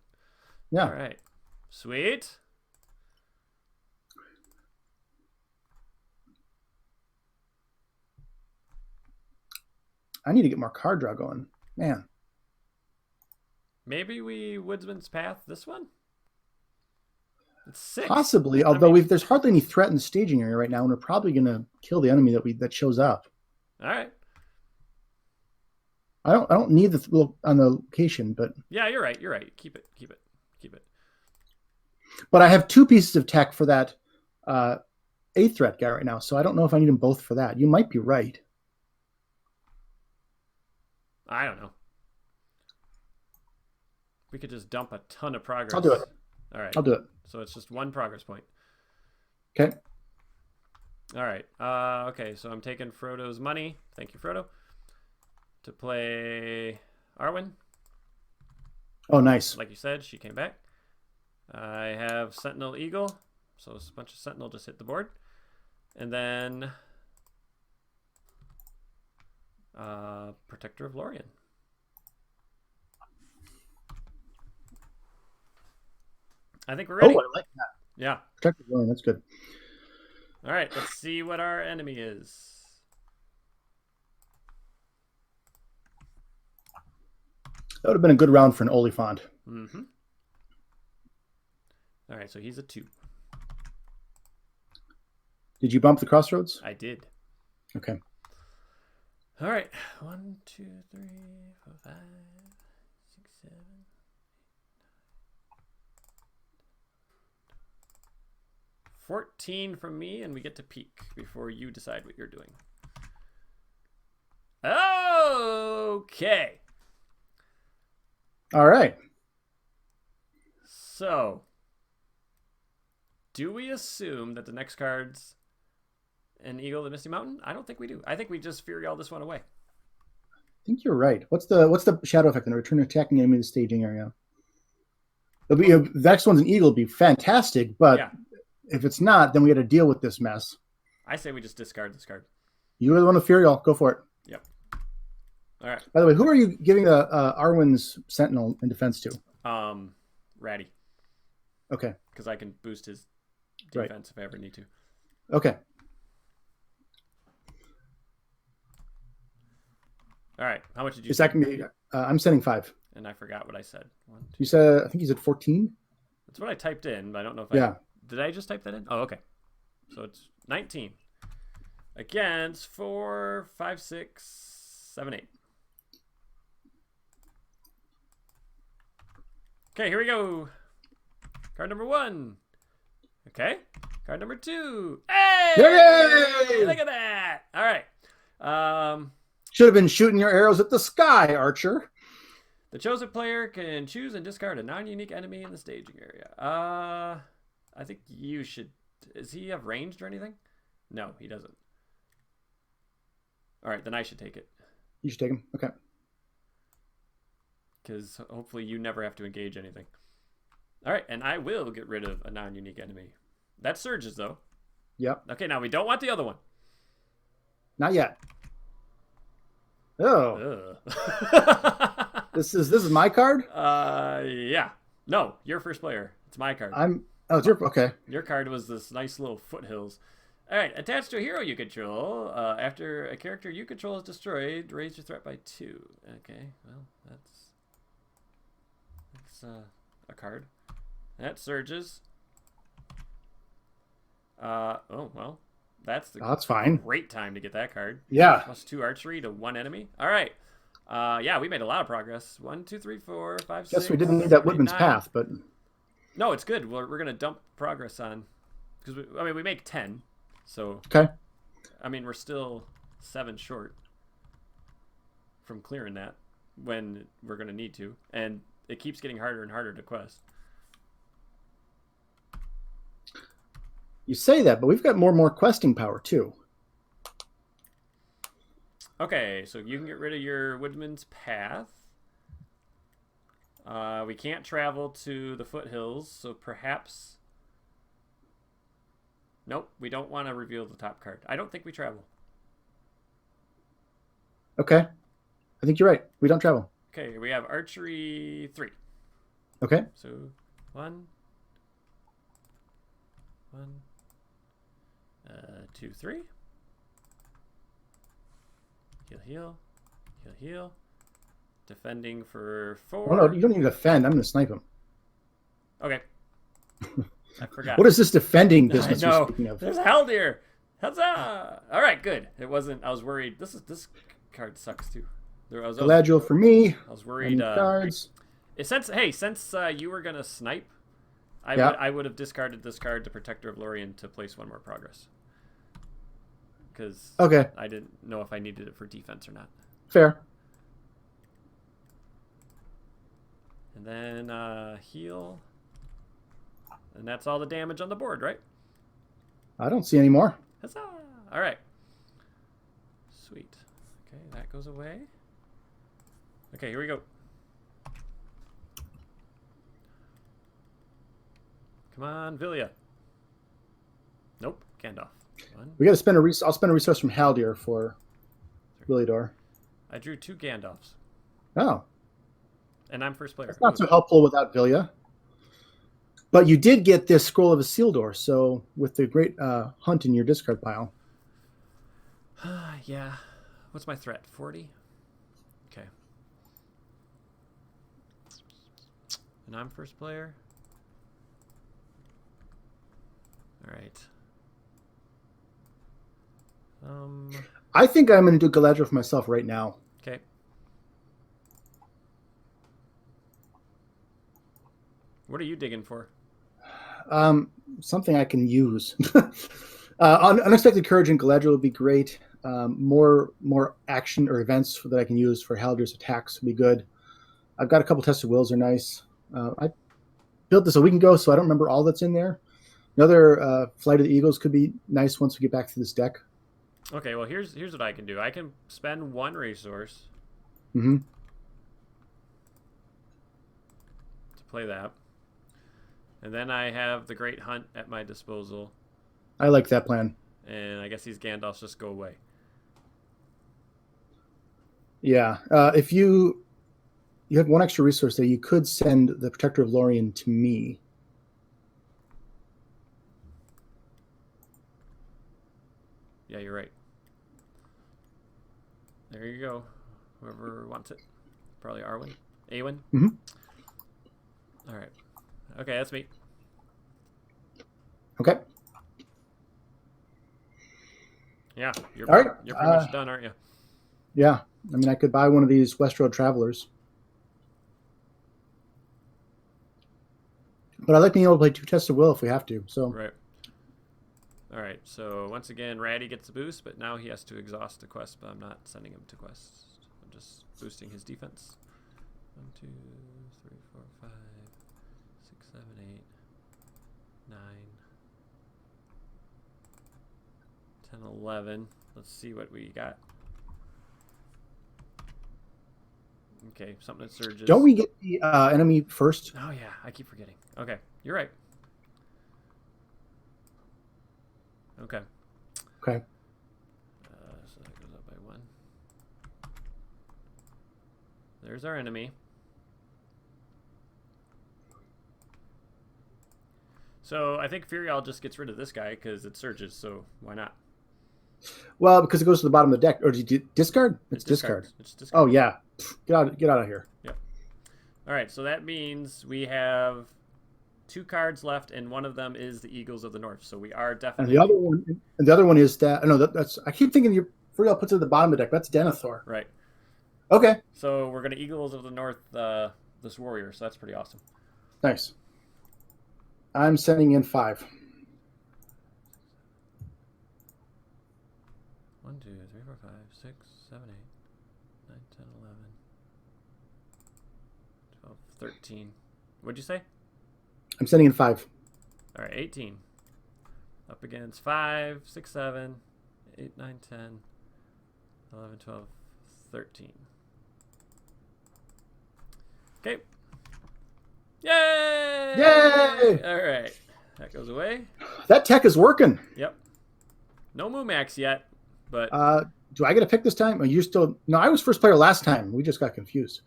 Yeah. All right. Sweet. I need to get more card draw going. Man. Maybe we Woodsman's Path this one? It's 6. Possibly, although there's hardly any threat in the staging area right now, and we're probably going to kill the enemy that shows up. All right. I don't need the little on the location, but yeah, you're right. Keep it. But I have 2 pieces of tech for that 8th threat guy right now, so I don't know if I need them both for that. You might be right. I don't know. We could just dump a ton of progress. I'll do it. All right. I'll do it. So it's just 1 progress point. Okay. All right. Okay, so I'm taking Frodo's money. Thank you, Frodo. To play Arwen. Oh, nice. Like you said, she came back. I have Sentinel Eagle. So a bunch of Sentinel just hit the board. And then Protector of Lorien. I think we're ready. Oh, I like that. Yeah. Protector of Lorien, that's good. All right, let's see what our enemy is. That would have been a good round for an Oliphant. Mm-hmm. All right, so he's a 2. Did you bump the Crossroads? I did. Okay. All right. 1, 2, 3, 4, 5, 6, 7. 14 from me, and we get to peek before you decide what you're doing. Okay. All right. So, do we assume that the next card's an Eagle of the Misty Mountain? I don't think we do. I think we just Fury all this one away. I think you're right. What's the shadow effect? And return attacking enemy to the staging area. It'll be, the next one's an Eagle would be fantastic, but yeah. If it's not, then we got to deal with this mess. I say we just discard this card. You're the one with Fury. Go for it. Yep. All right. By the way, who are you giving the Arwen's Sentinel in defense to? Ratty. Okay. Because I can boost his defense if I ever need to. Okay. All right. How much did you say? I'm sending 5. And I forgot what I said. 1, 2. You said, I think you said 14? That's what I typed in, but I don't know if did I just type that in? Oh, okay. So it's 19. Against 4, 5, 6, 7, 8. Okay, here we go. Card number 1. Okay. Card number 2. Hey! Yay! Look at that. All right. Should have been shooting your arrows at the sky, Archer. The chosen player can choose and discard a non-unique enemy in the staging area. I think you should. Does he have ranged or anything? No, he doesn't. All right, then I should take it. You should take him. Okay. Because hopefully you never have to engage anything. All right, and I will get rid of a non-unique enemy. That surges, though. Yep. Okay, now we don't want the other one. Not yet. Oh. This is my card? Yeah. No, you're first player. It's my card. Oh, it's your okay. Your card was this nice little foothills. All right, attached to a hero you control. After a character you control is destroyed, raise your threat by 2. Okay, well, that's a card. That surges. Oh, well, that's that's fine. Great time to get that card. Yeah. +2 archery to 1 enemy. All right. Yeah, we made a lot of progress. 1, 2, 3, 4, 5, 6. Guess we didn't need that Woodman's Path, but no, it's good. We're gonna dump progress on because we make 10, so okay. I mean, we're still 7 short from clearing that when we're gonna need to, and it keeps getting harder and harder to quest. You say that, but we've got more and more questing power too. Okay, so you can get rid of your Woodman's Path. We can't travel to the foothills, so perhaps... Nope, we don't want to reveal the top card. I don't think we travel. Okay. I think you're right. We don't travel. Okay, we have archery 3. Okay. So, 1, 2, 3. Heal. Defending for 4. Oh, no, you don't need to defend. I'm going to snipe him. Okay. I forgot. What is this defending business I know. you're speaking of? There's Haldir. Huzzah! All right, good. It wasn't. I was worried. This card sucks too. Galadriel for me. I was worried. Cards. Since you were gonna snipe, I would have discarded this card to Protector of Lorien to place 1 more progress. Because I didn't know if I needed it for defense or not. Fair. And then heal. And that's all the damage on the board, right? I don't see any more. Huzzah! All right. Sweet. Okay, that goes away. Okay, here we go. Come on, Vilya. Nope, Gandalf. 1. We got to spend I'll spend a resource from Haldir for Willidor. I drew 2 Gandalfs. Oh. And I'm first player. That's not so helpful without Vilya. But you did get this Scroll of Isildur, so with the great hunt in your discard pile. Yeah. What's my threat? 40? Okay. And I'm first player. All right. I think I'm going to do Galadriel for myself right now. Okay. What are you digging for? Something I can use. Unexpected Courage and Galadriel would be great. More action or events that I can use for Haldir's attacks would be good. I've got a couple Tested Wills are nice. I built this a week ago, so I don't remember all that's in there. Another Flight of the Eagles could be nice once we get back to this deck. Okay, well, here's what I can do. I can spend 1 resource to play that. And then I have the Great Hunt at my disposal. I like that plan. And I guess these Gandalfs just go away. Yeah. If you have 1 extra resource there, you could send the Protector of Lorien to me. Yeah, you're right. There you go. Whoever wants it. Probably Arwen. Awen. All right. Okay, that's me. Okay. Yeah, you're all right. You're pretty much done, aren't you? Yeah. I mean, I could buy one of these Westroad Travelers. But I like being able to play 2 Tests of Will if we have to. So Right. All right, so once again, Ratty gets a boost, but now he has to exhaust the quest, but I'm not sending him to quests. I'm just boosting his defense. 1, 2, 3, 4, 5, 6, 7, 8, 9, 10, 11. Let's see what we got. Okay, something that surges. don't we get the enemy first? Oh, yeah, I keep forgetting. Okay, you're right. Okay. Okay. So that goes up by 1. There's our enemy. So I think Furial just gets rid of this guy because it surges. So why not? Well, because it goes to the bottom of the deck. Or did you discard? It's discard. It's discard. Oh yeah, get out of here. Yep. All right, so that means we have 2 cards left, and one of them is the Eagles of the North. So we are definitely. And the other one is that. No, that's. I keep thinking your Furial puts it at the bottom of the deck. That's Denethor. Right. Okay. So we're gonna Eagles of the North this warrior. So that's pretty awesome. Nice. I'm sending in 5. 1, 2, 3, 4, 5, 6, 7, 8, 9, 10, 11, 12, 13. What'd you say? I'm sending in 5. All right, 18. Up against 5, 6, 7, 8, 9, 10, 11, 12, 13. Okay. Yay! Yay! All right. That goes away. That tech is working. Yep. No Moomax yet, but... do I get a pick this time? Or you still... No, I was first player last time. We just got confused.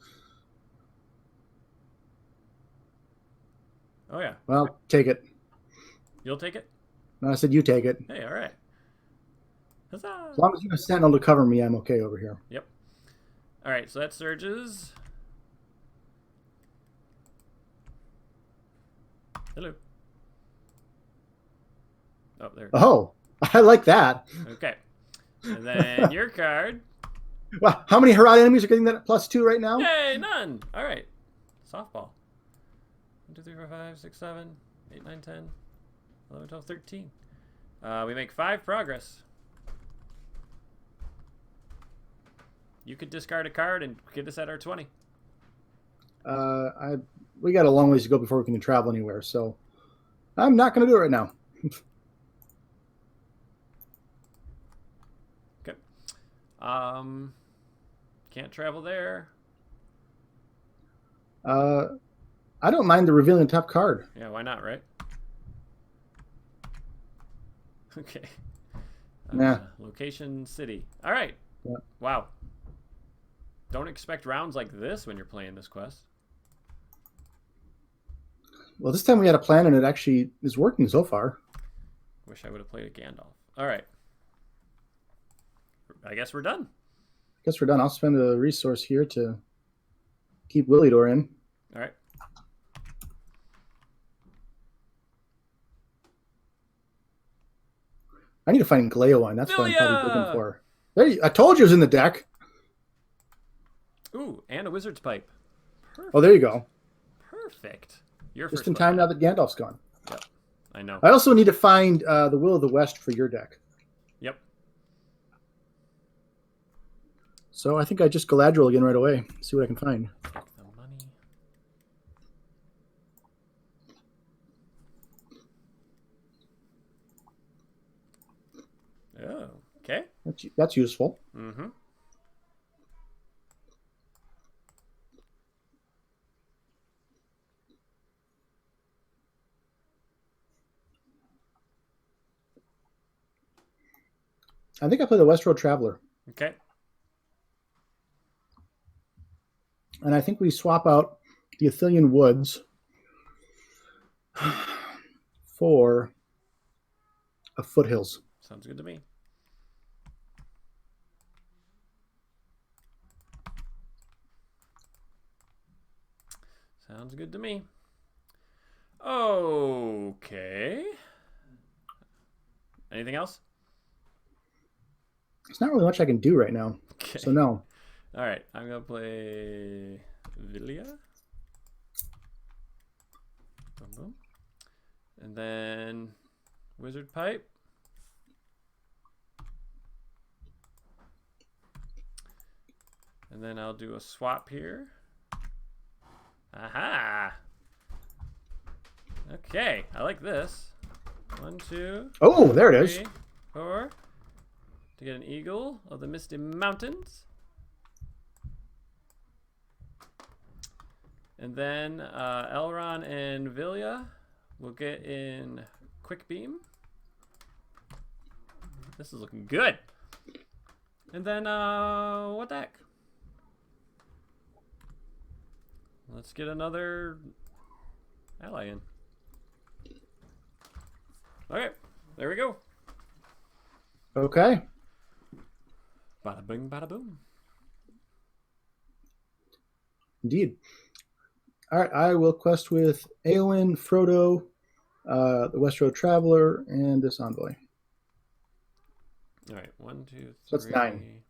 Oh, yeah. Well, take it. You'll take it? No, I said you take it. Hey, all right. Huzzah! As long as you have Sentinel to cover me, I'm okay over here. Yep. All right, so that surges. Hello. Oh, there. Oh, I like that. Okay. And then your card. Wow, how many Harad enemies are getting that +2 right now? Yay, none. All right. Softball. 1, 2, 3, 4, 5, 6, 7, 8, 9, 10, 11, 12, 13. We make 5 progress. You could discard a card and get us at our 20. We got a long ways to go before we can travel anywhere, so I'm not going to do it right now. Okay. Can't travel there. I don't mind the revealing top card. Yeah, why not, right? Okay. Yeah. Location city. All right. Yeah. Wow. Don't expect rounds like this when you're playing this quest. Well, this time we had a plan and it actually is working so far. Wish I would have played a Gandalf. All right. I guess we're done. I guess we're done. I'll spend a resource here to keep Willidor in. All right. I need to find Gleowine. That's what I'm probably looking for. Hey, I told you it was in the deck. Ooh, and a Wizard's Pipe. Perfect. Oh, there you go. Perfect. You're just in time now that Gandalf's gone. Yep, I know. I also need to find the Will of the West for your deck. Yep. So I think I just Galadriel again right away. See what I can find. The money. Oh, okay. That's useful. Mm-hmm. I think I play the West Road Traveler. Okay. And I think we swap out the Athelian Woods for a Foothills. Sounds good to me. Sounds good to me. Okay. Anything else? There's not really much I can do right now. Okay. So no. All right. I'm going to play Villia. Boom, boom. And then Wizard Pipe. And then I'll do a swap here. Aha! Okay, I like this. 1, 2. Oh, there it is. 3, 4. To get an Eagle of the Misty Mountains. And then Elrond and Villia will get in Quick Beam. This is looking good. And then what the heck? Let's get another ally in. Okay, there we go. Okay. Bada bing, bada boom. Indeed. All right, I will quest with Eowyn, Frodo, the West Road Traveler, and this envoy. All right, 1, 2, 3. So that's 9.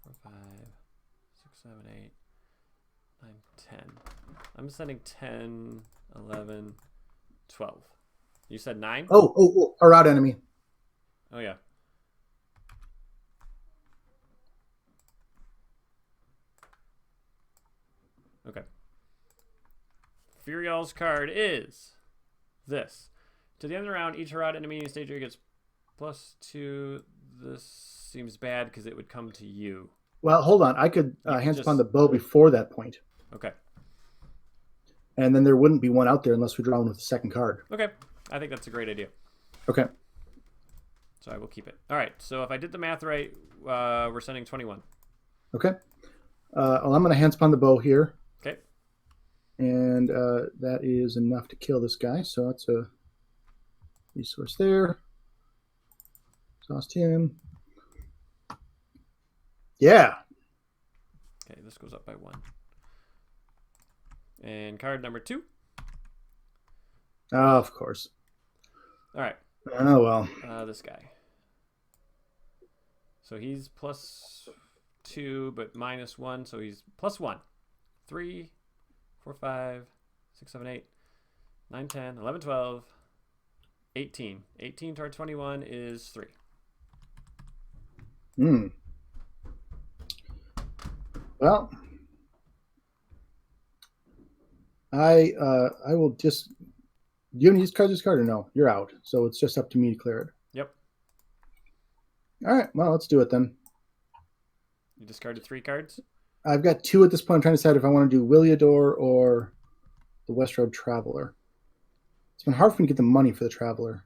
4, 5, 6, 7, 8, 9, 10. I'm sending 10, 11, 12. You said 9? Oh, our out enemy. Oh, yeah. Okay. Furial's card is this. To the end of the round, each Harad enemy in the stage area gets +2. This seems bad because it would come to you. Well, hold on. I could hands upon the bow before that point. Okay. And then there wouldn't be one out there unless we draw one with the second card. Okay. I think that's a great idea. Okay. So I will keep it. All right. So if I did the math right, we're sending 21. Okay. Well, I'm going to hands upon the bow here. Okay. And that is enough to kill this guy. So that's a resource there. Exhaust him. Yeah. Okay, this goes up by 1. And card number 2. Oh, of course. All right. Oh, well. This guy. So he's +2, but -1. So he's +1. 3, 4, 5, 6, 7, 8, 9, 10, 11, 12, 18. 18 to our 21 is 3. Well, I will just. Do you want to use this card or no? You're out. So it's just up to me to clear it. Yep. All right. Well, let's do it then. You discarded 3 cards? I've got 2 at this point. I'm trying to decide if I want to do Williador or the West Road Traveler. It's been hard for me to get the money for the Traveler.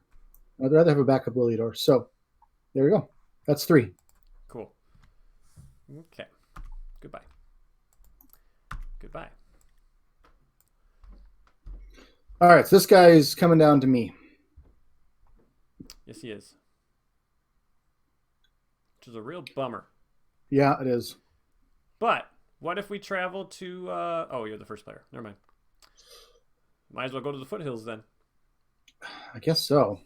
I'd rather have a backup Williador. So there we go. That's 3. Cool. Okay. Goodbye. Goodbye. All right. So this guy's coming down to me. Yes, he is. Which is a real bummer. Yeah, it is. But what if we travel to... oh, you're the first player. Never mind. Might as well go to the foothills then. I guess so.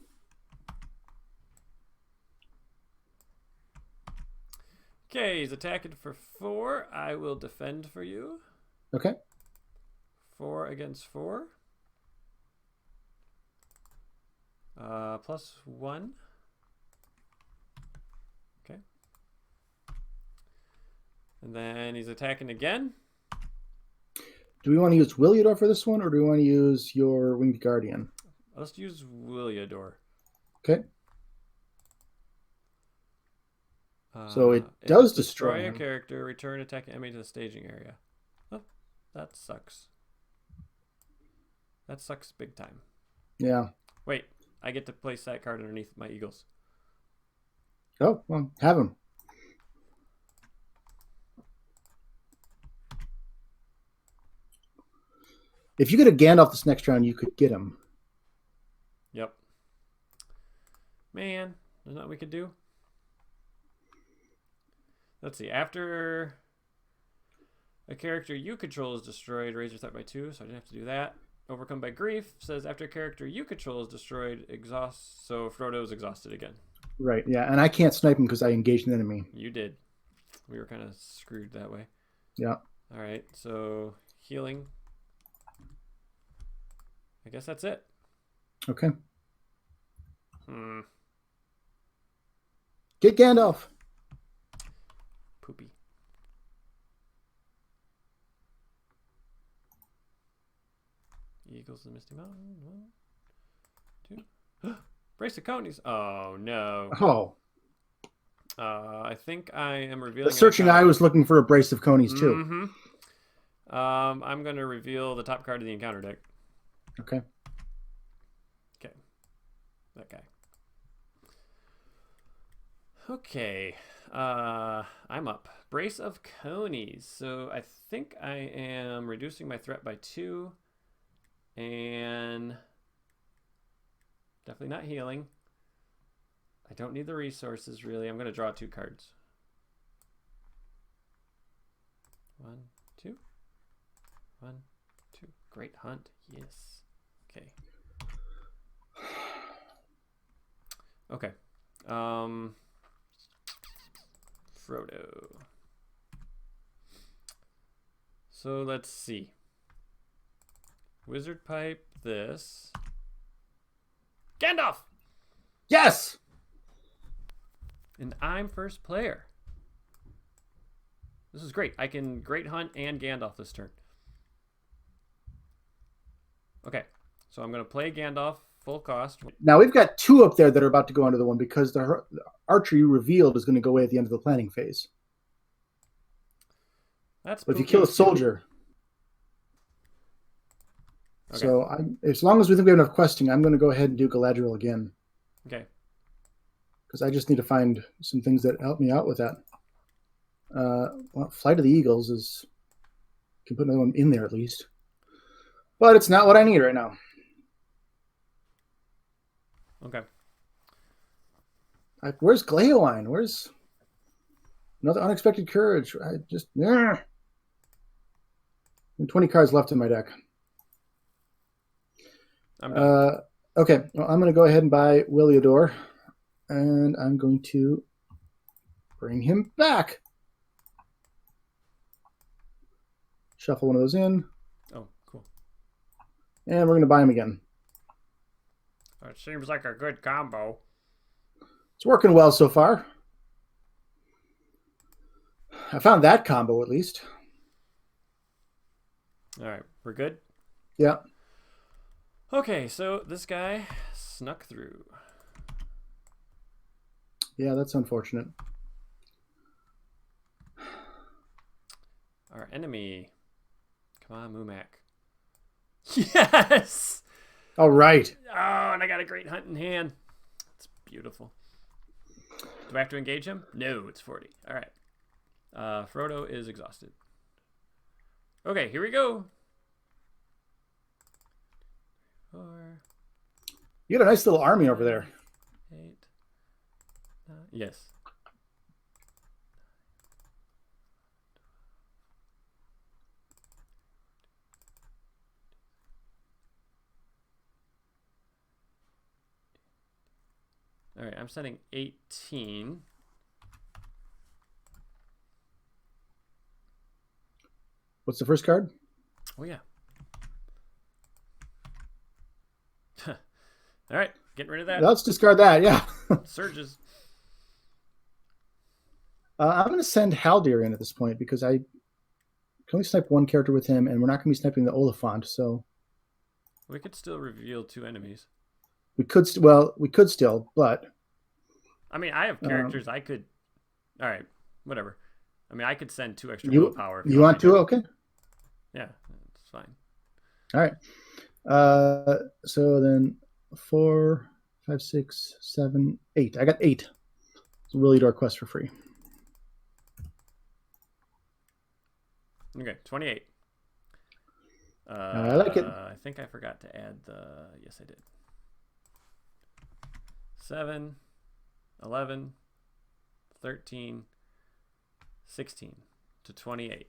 Okay, he's attacking for 4. I will defend for you. Okay. 4 against 4. +1. Okay. And then he's attacking again. Do we want to use Williador for this one, or do we want to use your Winged Guardian? Let's use Williador. Okay. So it does destroy a character, return attacking enemy to the staging area. Oh, that sucks. That sucks big time. Yeah. Wait, I get to place that card underneath my Eagles. Oh, well, have him. If you get a Gandalf this next round, you could get him. Yep. Man, there's nothing we could do. Let's see. After a character you control is destroyed, raise your threat by 2, so I didn't have to do that. Overcome by grief says after a character you control is destroyed, exhaust. So Frodo is exhausted again. Right, yeah. And I can't snipe him because I engaged an enemy. You did. We were kind of screwed that way. Yeah. All right, so healing. I guess that's it. Okay. Get Gandalf. Poopy. Eagles of the Misty Mountain. 1, 2. Brace of Conies. Oh, no. Oh. I think I am revealing... The searching eye was looking for a brace of conies, too. Mm-hmm. I'm going to reveal the top card of the encounter deck. Okay. Okay. That guy. Okay. I'm up. Brace of Conies. So I think I am reducing my threat by 2. And Definitely not healing. I don't need the resources, really. I'm going to draw 2 cards. 1, 2. 1, 2. Great hunt. Yes. Okay. Okay. Frodo. So let's see. Wizard pipe this. Gandalf! Yes! And I'm first player. This is great. I can Great Hunt and Gandalf this turn. Okay. So I'm going to play Gandalf full cost. Now we've got 2 up there that are about to go under the one because the archer you revealed is going to go away at the end of the planning phase. That's but if you kill a soldier... Okay. So as long as we think we have enough questing, I'm going to go ahead and do Galadriel again. Okay. Because I just need to find some things that help me out with that. Well, Flight of the Eagles is... can put another one in there at least. But it's not what I need right now. Okay. Where's Gleowine? Where's another Unexpected Courage? I just... 20 cards left in my deck. I'm done. Okay, well, I'm going to go ahead and buy Williador, and I'm going to bring him back. Shuffle one of those in. Oh, cool. And we're going to buy him again. It seems like a good combo. It's working well so far. I found that combo at least. All right, we're good? Yeah. Okay, so this guy snuck through. Yeah, that's unfortunate. Our enemy. Come on, Mumak. Yes! All right. Oh, and I got a Great Hunt in hand. It's beautiful. Do I have to engage him? No, it's 40. All right. Frodo is exhausted. Okay, here we go. 4. You got a nice little army over there. 8. 9. Yes. All right, I'm setting 18. What's the first card? Oh, yeah. All right, getting rid of that. Let's discard that, yeah. Surges. I'm going to send Haldir in at this point because I can only snipe one character with him, and we're not going to be sniping the Oliphant, so... We could still reveal 2 enemies. We could still, but... I mean, I have characters I could... All right, whatever. I mean, I could send 2 extra willpower. You want to? Okay. Yeah, it's fine. All right. So then 4, 5, 6, 7, 8. I got 8. So Willie Door quest for free. Okay, 28. I like it. I think I forgot to add the... Yes, I did. 7, 11, 13, 16 to 28.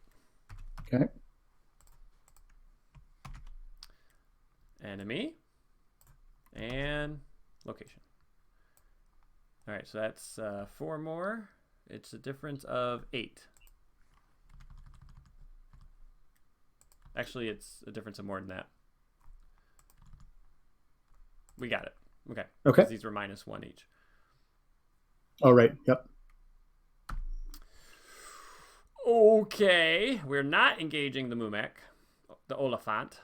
Okay. Enemy and location. All right, so that's 4 more. It's a difference of 8. Actually, it's a difference of more than that. We got it. Okay. Okay. These were -1 each. All right. Yep. Okay. We're not engaging the Mumek, the Oliphant.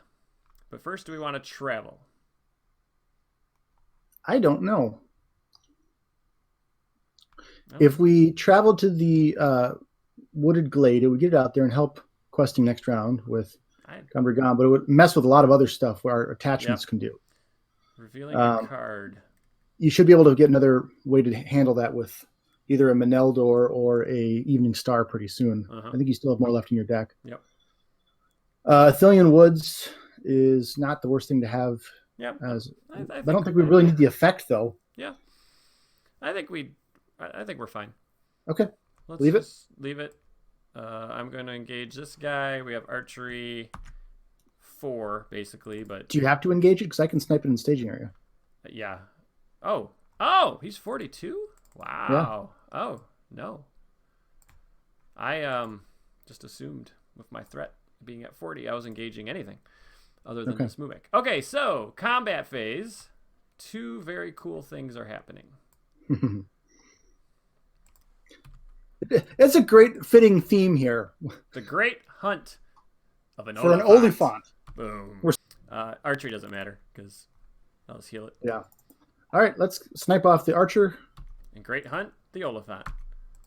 But first, do we want to travel? I don't know. Oh. If we travel to the wooded glade, it would get out there and help questing next round with Gumbergon, but it would mess with a lot of other stuff where our attachments can do. Revealing a card. You should be able to get another way to handle that with either a Meneldor or a Evening Star pretty soon. I think you still have more left in your deck. Yep. Athelion Woods is not the worst thing to have Yeah. I don't think we really need the effect, though. Yeah. I think we're fine. Okay. Let's leave it. Leave it. I'm going to engage this guy. We have archery 4, basically, but... Do you have to engage it? Because I can snipe it in the staging area. Yeah. Oh, he's 42? Wow. Yeah. Oh, no. I just assumed with my threat being at 40, I was engaging anything other than this Mumik. Okay, so combat phase. 2 very cool things are happening. It's a great fitting theme here. The Great Hunt of an For an Oliphant. Boom. Archery doesn't matter because I'll just heal it. Yeah. All right, let's snipe off the archer. And Great Hunt the Oliphant.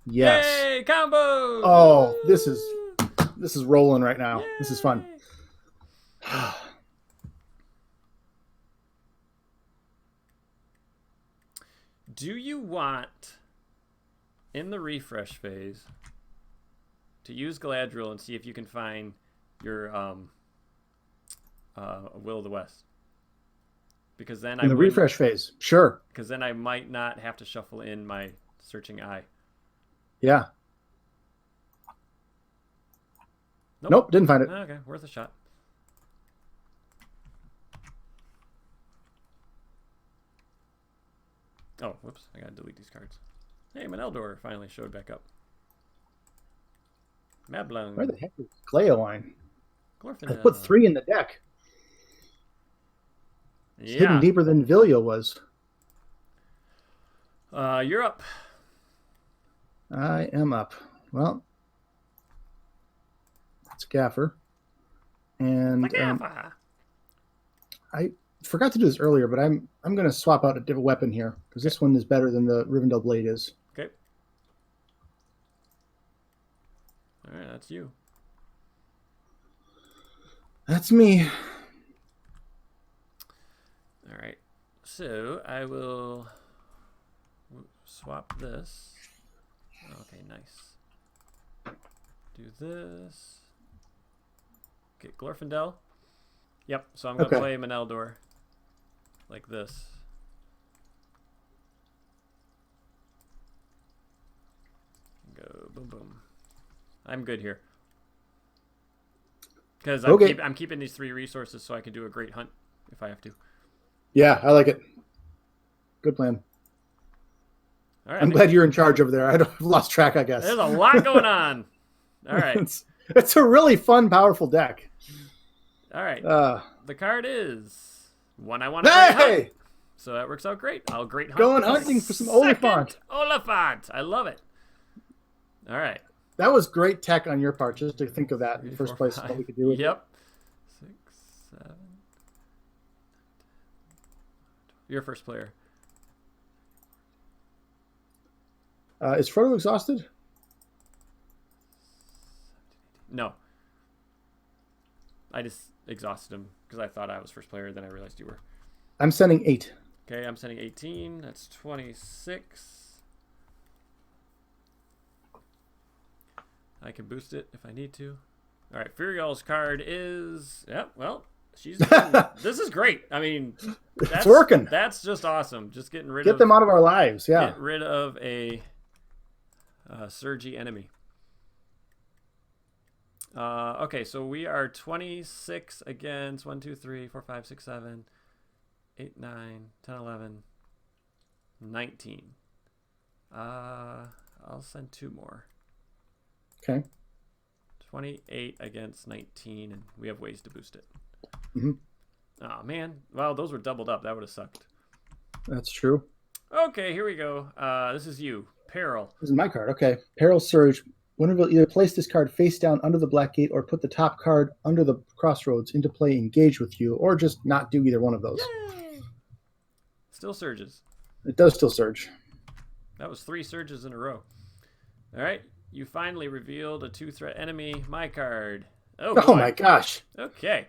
Yes. Yay, combos! Oh, this is rolling right now. Yay. This is fun. Do you want, in the refresh phase, to use Galadriel and see if you can find your Will of the West? Because then in the refresh phase, sure. Because then I might not have to shuffle in my Searching Eye. Yeah. Nope, didn't find it. Okay, worth a shot. Oh, whoops. I gotta delete these cards. Hey, Meneldor finally showed back up. Mablung. Where the heck is Cleoline? Glorfindel. I put 3 in the deck. It's hidden deeper than Vilio was. You're up. I am up. Well, that's Gaffer. And I forgot to do this earlier, but I'm going to swap out a different weapon here because this one is better than the Rivendell blade is. Okay. All right, that's you. That's me. All right. So I will swap this. Okay, nice. Do this. Get Glorfindel. Yep, so I'm going to play Meneldor like this. Go boom, boom. I'm good here. Because I'm keeping these 3 resources so I can do a great hunt if I have to. Yeah, I like it. Good plan. All right, I'm glad you're in charge over there. I've lost track, I guess. There's a lot going on. All right. It's a really fun, powerful deck. All right. The card is one I want to hunt. So that works out great. I'll great hunt. Going hunting for some Oliphant. Oliphant. I love it. All right. That was great tech on your part, just to think of that in the first place, what we could do with it. 6, 7. You're first player. Is Frodo exhausted? No. I just exhausted him because I thought I was first player, then I realized you were. I'm sending 8. Okay, I'm sending 18. That's 26. I can boost it if I need to. All right, Furiel's card is... Yep, well, she's... This is great. I mean... It's working. That's just awesome. Just getting rid of... Get them out of our lives, yeah. Get rid of a surgy enemy. Okay, so we are 26 against 1, 2, 3, 4, 5, 6, 7, 8, 9, 10, 11, 19. I'll send 2 more. Okay. 28 against 19, and we have ways to boost it. Mm-hmm. Oh, man. Well, those were doubled up. That would have sucked. That's true. Okay, here we go. This is you. Peril. This is my card. Okay. Peril Surge. Winner will either place this card face down under the Black Gate or put the top card under the Crossroads into play engage with you, or just not do either one of those. Yay! Still surges. It does still surge. That was 3 surges in a row. All right. You finally revealed a 2-threat enemy. My card. Oh my gosh. Okay.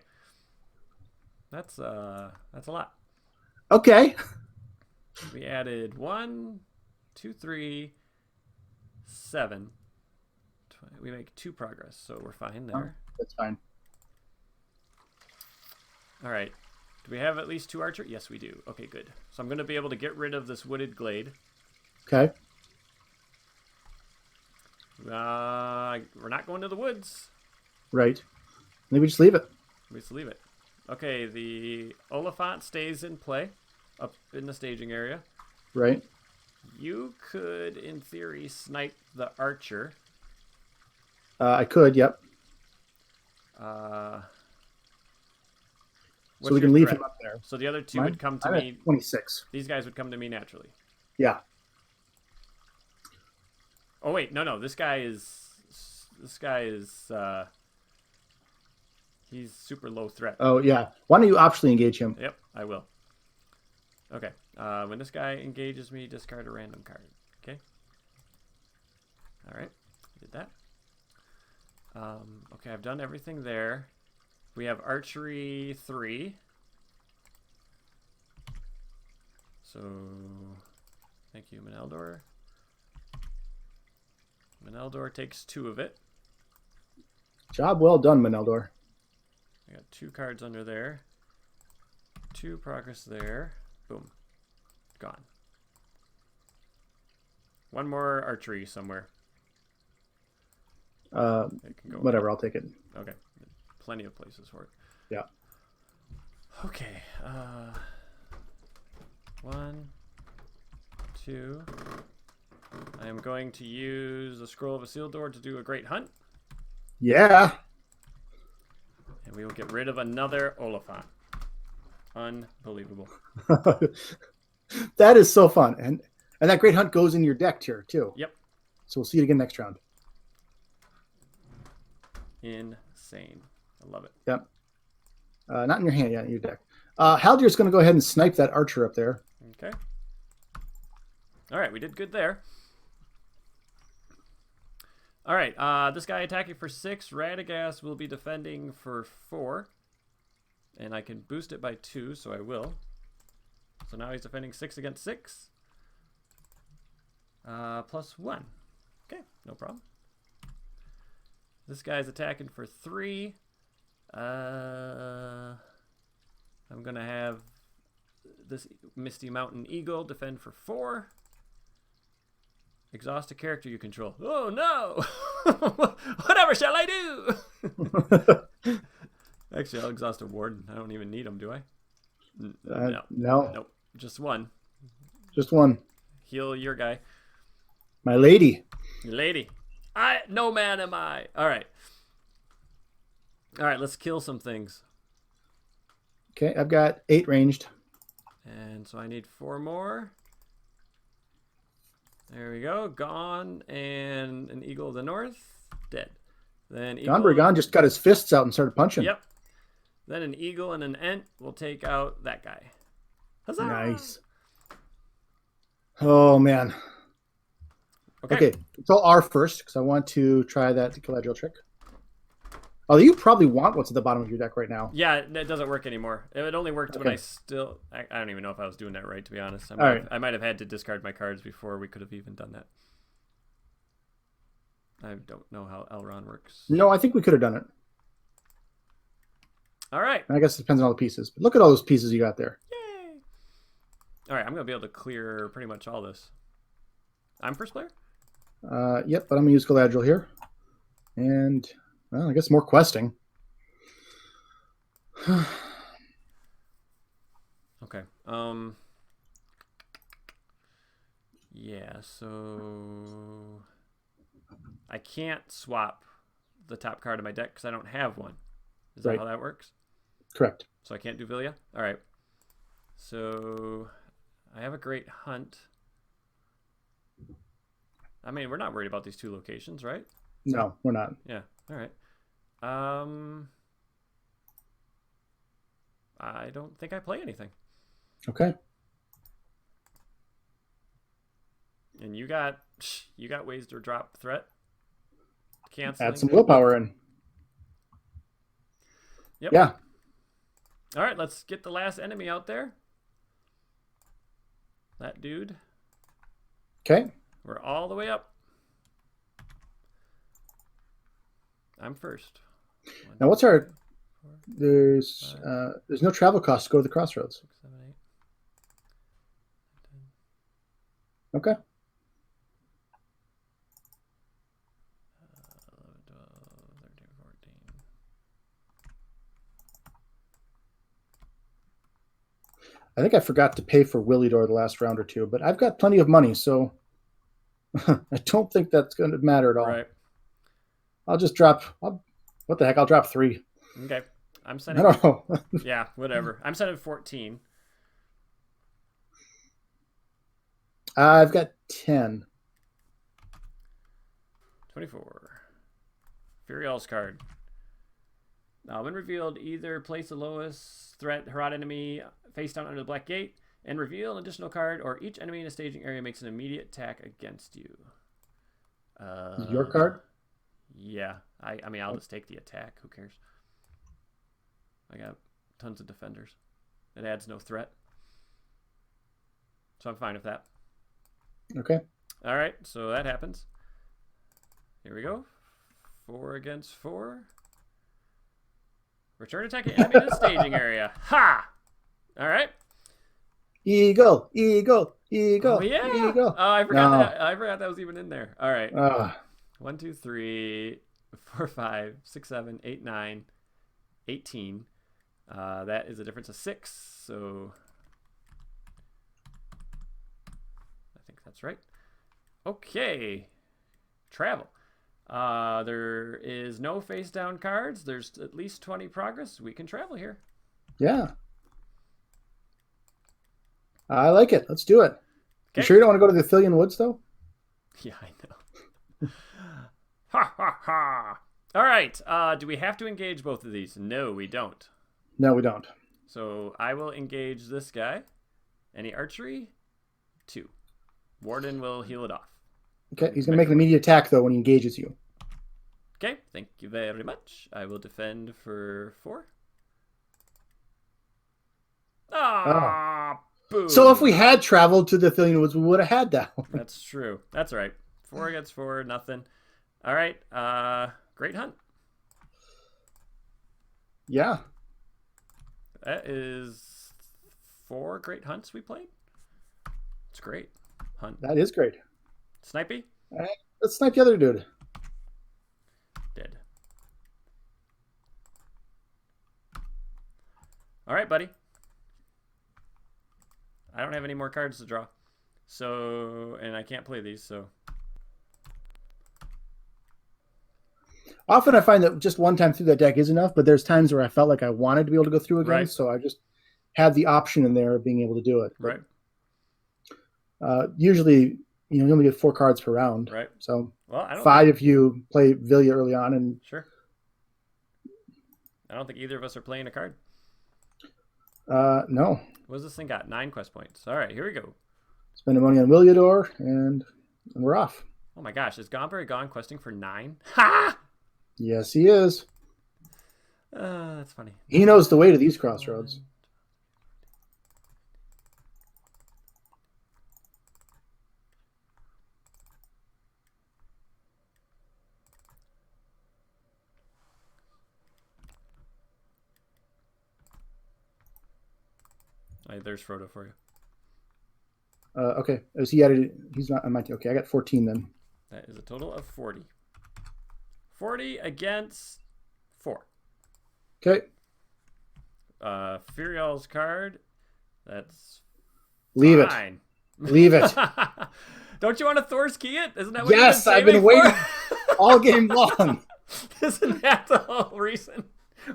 That's a lot. Okay. We added 1, 2, 3, 7. We make 2 progress, so we're fine there. That's fine. All right. Do we have at least 2 archer? Yes, we do. Okay, good. So I'm going to be able to get rid of this wooded glade. Okay. We're not going to the woods. Right. Maybe just leave it. We just leave it. Okay, the Oliphant stays in play up in the staging area. Right. You could, in theory, snipe the archer. I could, yep. So we can leave him up there. So the other 2 would come to me. 26. These guys would come to me naturally. Yeah. Oh wait, no, this guy is he's super low threat. Oh yeah. Why don't you optionally engage him? Yep, I will. Okay. When this guy engages me, discard a random card. Okay. All right. Did that. Okay, I've done everything there. We have archery 3. So, thank you, Meneldor. Meneldor takes 2 of it. Job well done, Meneldor. I got 2 cards under there. 2 progress there. Boom. Gone. 1 more archery somewhere. Whatever, I'll take it. Okay. Plenty of places for it. Yeah. Okay. 1, 2. I am going to use the Scroll of Isildur to do a great hunt. Yeah. And we will get rid of another Oliphant. Unbelievable. That is so fun. And that great hunt goes in your deck tier too. Yep. So we'll see it again next round. Insane. I love it. Yep. Not in your hand, yeah, in your deck. Haldir's going to go ahead and snipe that archer up there. Okay. All right, we did good there. All right, this guy attacking for 6. Radagast will be defending for 4. And I can boost it by 2, so I will. So now he's defending 6 against 6. Plus 1. Okay, no problem. This guy's attacking for 3. I'm going to have this Misty Mountain Eagle defend for 4. Exhaust a character you control. Oh, no! Whatever shall I do? Actually, I'll exhaust a warden. I don't even need them, do I? No. Nope. Just 1. Just 1. Heal your guy. My lady. Your lady. No man am I. All right. All right, let's kill some things. Okay, I've got 8 ranged. And so I need 4 more. There we go. Gone. And an eagle of the north. Dead. Then Gonbergon just got his fists out and started punching. Yep. Then an eagle and an ent will take out that guy. Huzzah! Nice. Oh, man. Okay. Control R first, because I want to try that Galadriel trick. Although you probably want what's at the bottom of your deck right now. Yeah, it doesn't work anymore. It only worked when I don't even know if I was doing that right, to be honest. I might have had to discard my cards before we could have even done that. I don't know how Elrond works. No, I think we could have done it. All right. I guess it depends on all the pieces. But look at all those pieces you got there. Yay! All right, I'm going to be able to clear pretty much all this. I'm first player? Yep, but I'm going to use Galadriel here. And, well, I guess more questing. Okay. Yeah, so I can't swap the top card of my deck because I don't have one. Is that how that works? Correct. So I can't do Vilya? All right. So I have a great hunt. I mean, we're not worried about these 2 locations, right? No, we're not. Yeah. All right. I don't think I play anything. Okay. And you got ways to drop threat. Cancel. Add some willpower in. Yep. Yeah. All right, let's get the last enemy out there. That dude. Okay. We're all the way up. I'm first. Now, what's our There's no travel cost to go to the Crossroads. 6, 7, 8, 10. Okay. 11, 12, 13, 14. I think I forgot to pay for Willie Door the last round or two, but I've got plenty of money, so I don't think that's going to matter at all. Right. I'll just drop. What the heck? I'll drop 3. Okay. I'm sending. I don't know. Yeah, whatever. I'm sending 14. I've got 10. 24. Furiel's card. When revealed, either place the lowest threat Harad enemy face down under the black gate and reveal an additional card, or each enemy in a staging area makes an immediate attack against you. Your card? Yeah. I mean, I'll just take the attack. Who cares? I got tons of defenders. It adds no threat. So I'm fine with that. Okay. All right, so that happens. Here we go. 4 against 4. Return attacking enemy in the staging area. Ha! All right. Eagle, eagle, eagle. Oh, yeah. Eagle. Oh, I forgot that was even in there. All right. 1, 2, 3, 4, 5, 6, 7, 8, 9, 18. That is a difference of 6. So I think that's right. Okay. Travel. There is no face down cards. There's at least 20 progress. We can travel here. Yeah. I like it. Let's do it. Okay. You sure you don't want to go to the Thillian Woods, though? Yeah, I know. Ha, ha, ha. All right. Do we have to engage both of these? No, we don't. No, we don't. So I will engage this guy. Any archery? 2. Warden will heal it off. Okay, he's going to make an immediate attack, though, when he engages you. Okay, thank you very much. I will defend for 4. Ah, boom. So if we had traveled to the Thillian Woods, we would have had that one. That's true. That's right. 4 against 4, nothing. All right, great hunt. Yeah. That is 4 great hunts we played. It's great. Hunt. That is great. Snipey? Let's snipe the other dude. Dead. All right, buddy. I don't have any more cards to draw. So, and I can't play these, so. Often I find that just one time through that deck is enough, but there's times where I felt like I wanted to be able to go through again, Right. so I just had the option in there of being able to do it. Right. Usually, you only get 4 cards per round. Right. So well, I don't 5 if you play Villia early on. And Sure. I don't think either of us are playing a card. no. What's this thing got? 9 quest points. All right, here we go. Spending money on Williador, and we're off. Oh my gosh, is Gomberry gone questing for 9? Ha! Yes, he is. That's funny. He knows the way to these crossroads. There's Frodo for you. Okay. Is he added? He's not on my team. Okay, I got 14 then. That is a total of 40. 40 against 4. Okay. Furiel's card. That's Leave fine. it. Leave it. Don't you want to Thor's key it? Isn't that what Yes, you've I've been been saving waiting all game long. Isn't that the whole reason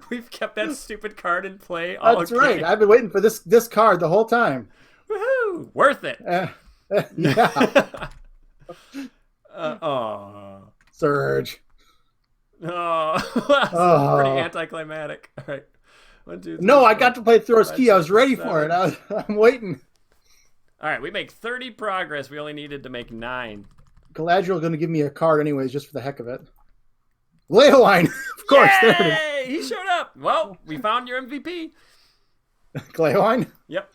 we've kept that stupid card in play all That's right. I've been waiting for this card the whole time. Woohoo! Worth it. Yeah. Surge. Oh, pretty anticlimactic. All right. 1, 2, 3, No, 4, I got to play Thor's 5, Key. I was 6, ready 7. for it. I'm waiting. All right, we make 30 progress. We only needed to make 9. Galadriel going to give me a card anyways, just for the heck of it. Leowine, of course. Yay! There it He showed up. Well, we found your MVP. is. Leowine? Yep.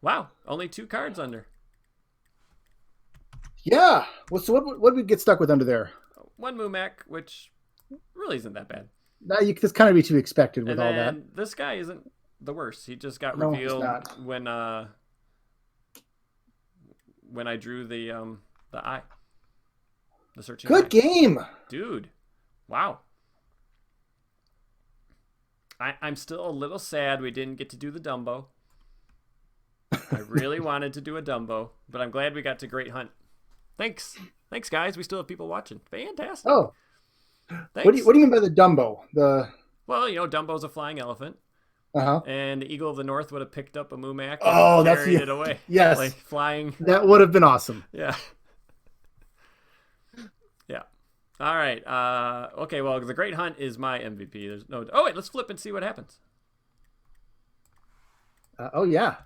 Wow, only 2 cards under. Yeah. Well, so what did we get stuck with under there? 1 Mumak, which really isn't that bad. That's kind of be to be expected with And all then that. this guy isn't the worst. He just got No, he's revealed not. when I drew the eye, the searching Good eye. game. Dude. Wow. I'm still a little sad we didn't get to do the Dumbo. I really wanted to do a Dumbo, but I'm glad we got to Great Hunt. Thanks, guys. We still have people watching. Fantastic. Oh, thanks. What do you mean by the Dumbo? Well, Dumbo's a flying elephant, and the Eagle of the North would have picked up a Mumak and carried it away. Yes, like flying. That would have been awesome. Yeah. Yeah. All right. Okay. Well, the Great Hunt is my MVP. There's no. Oh wait, let's flip and see what happens. Oh yeah.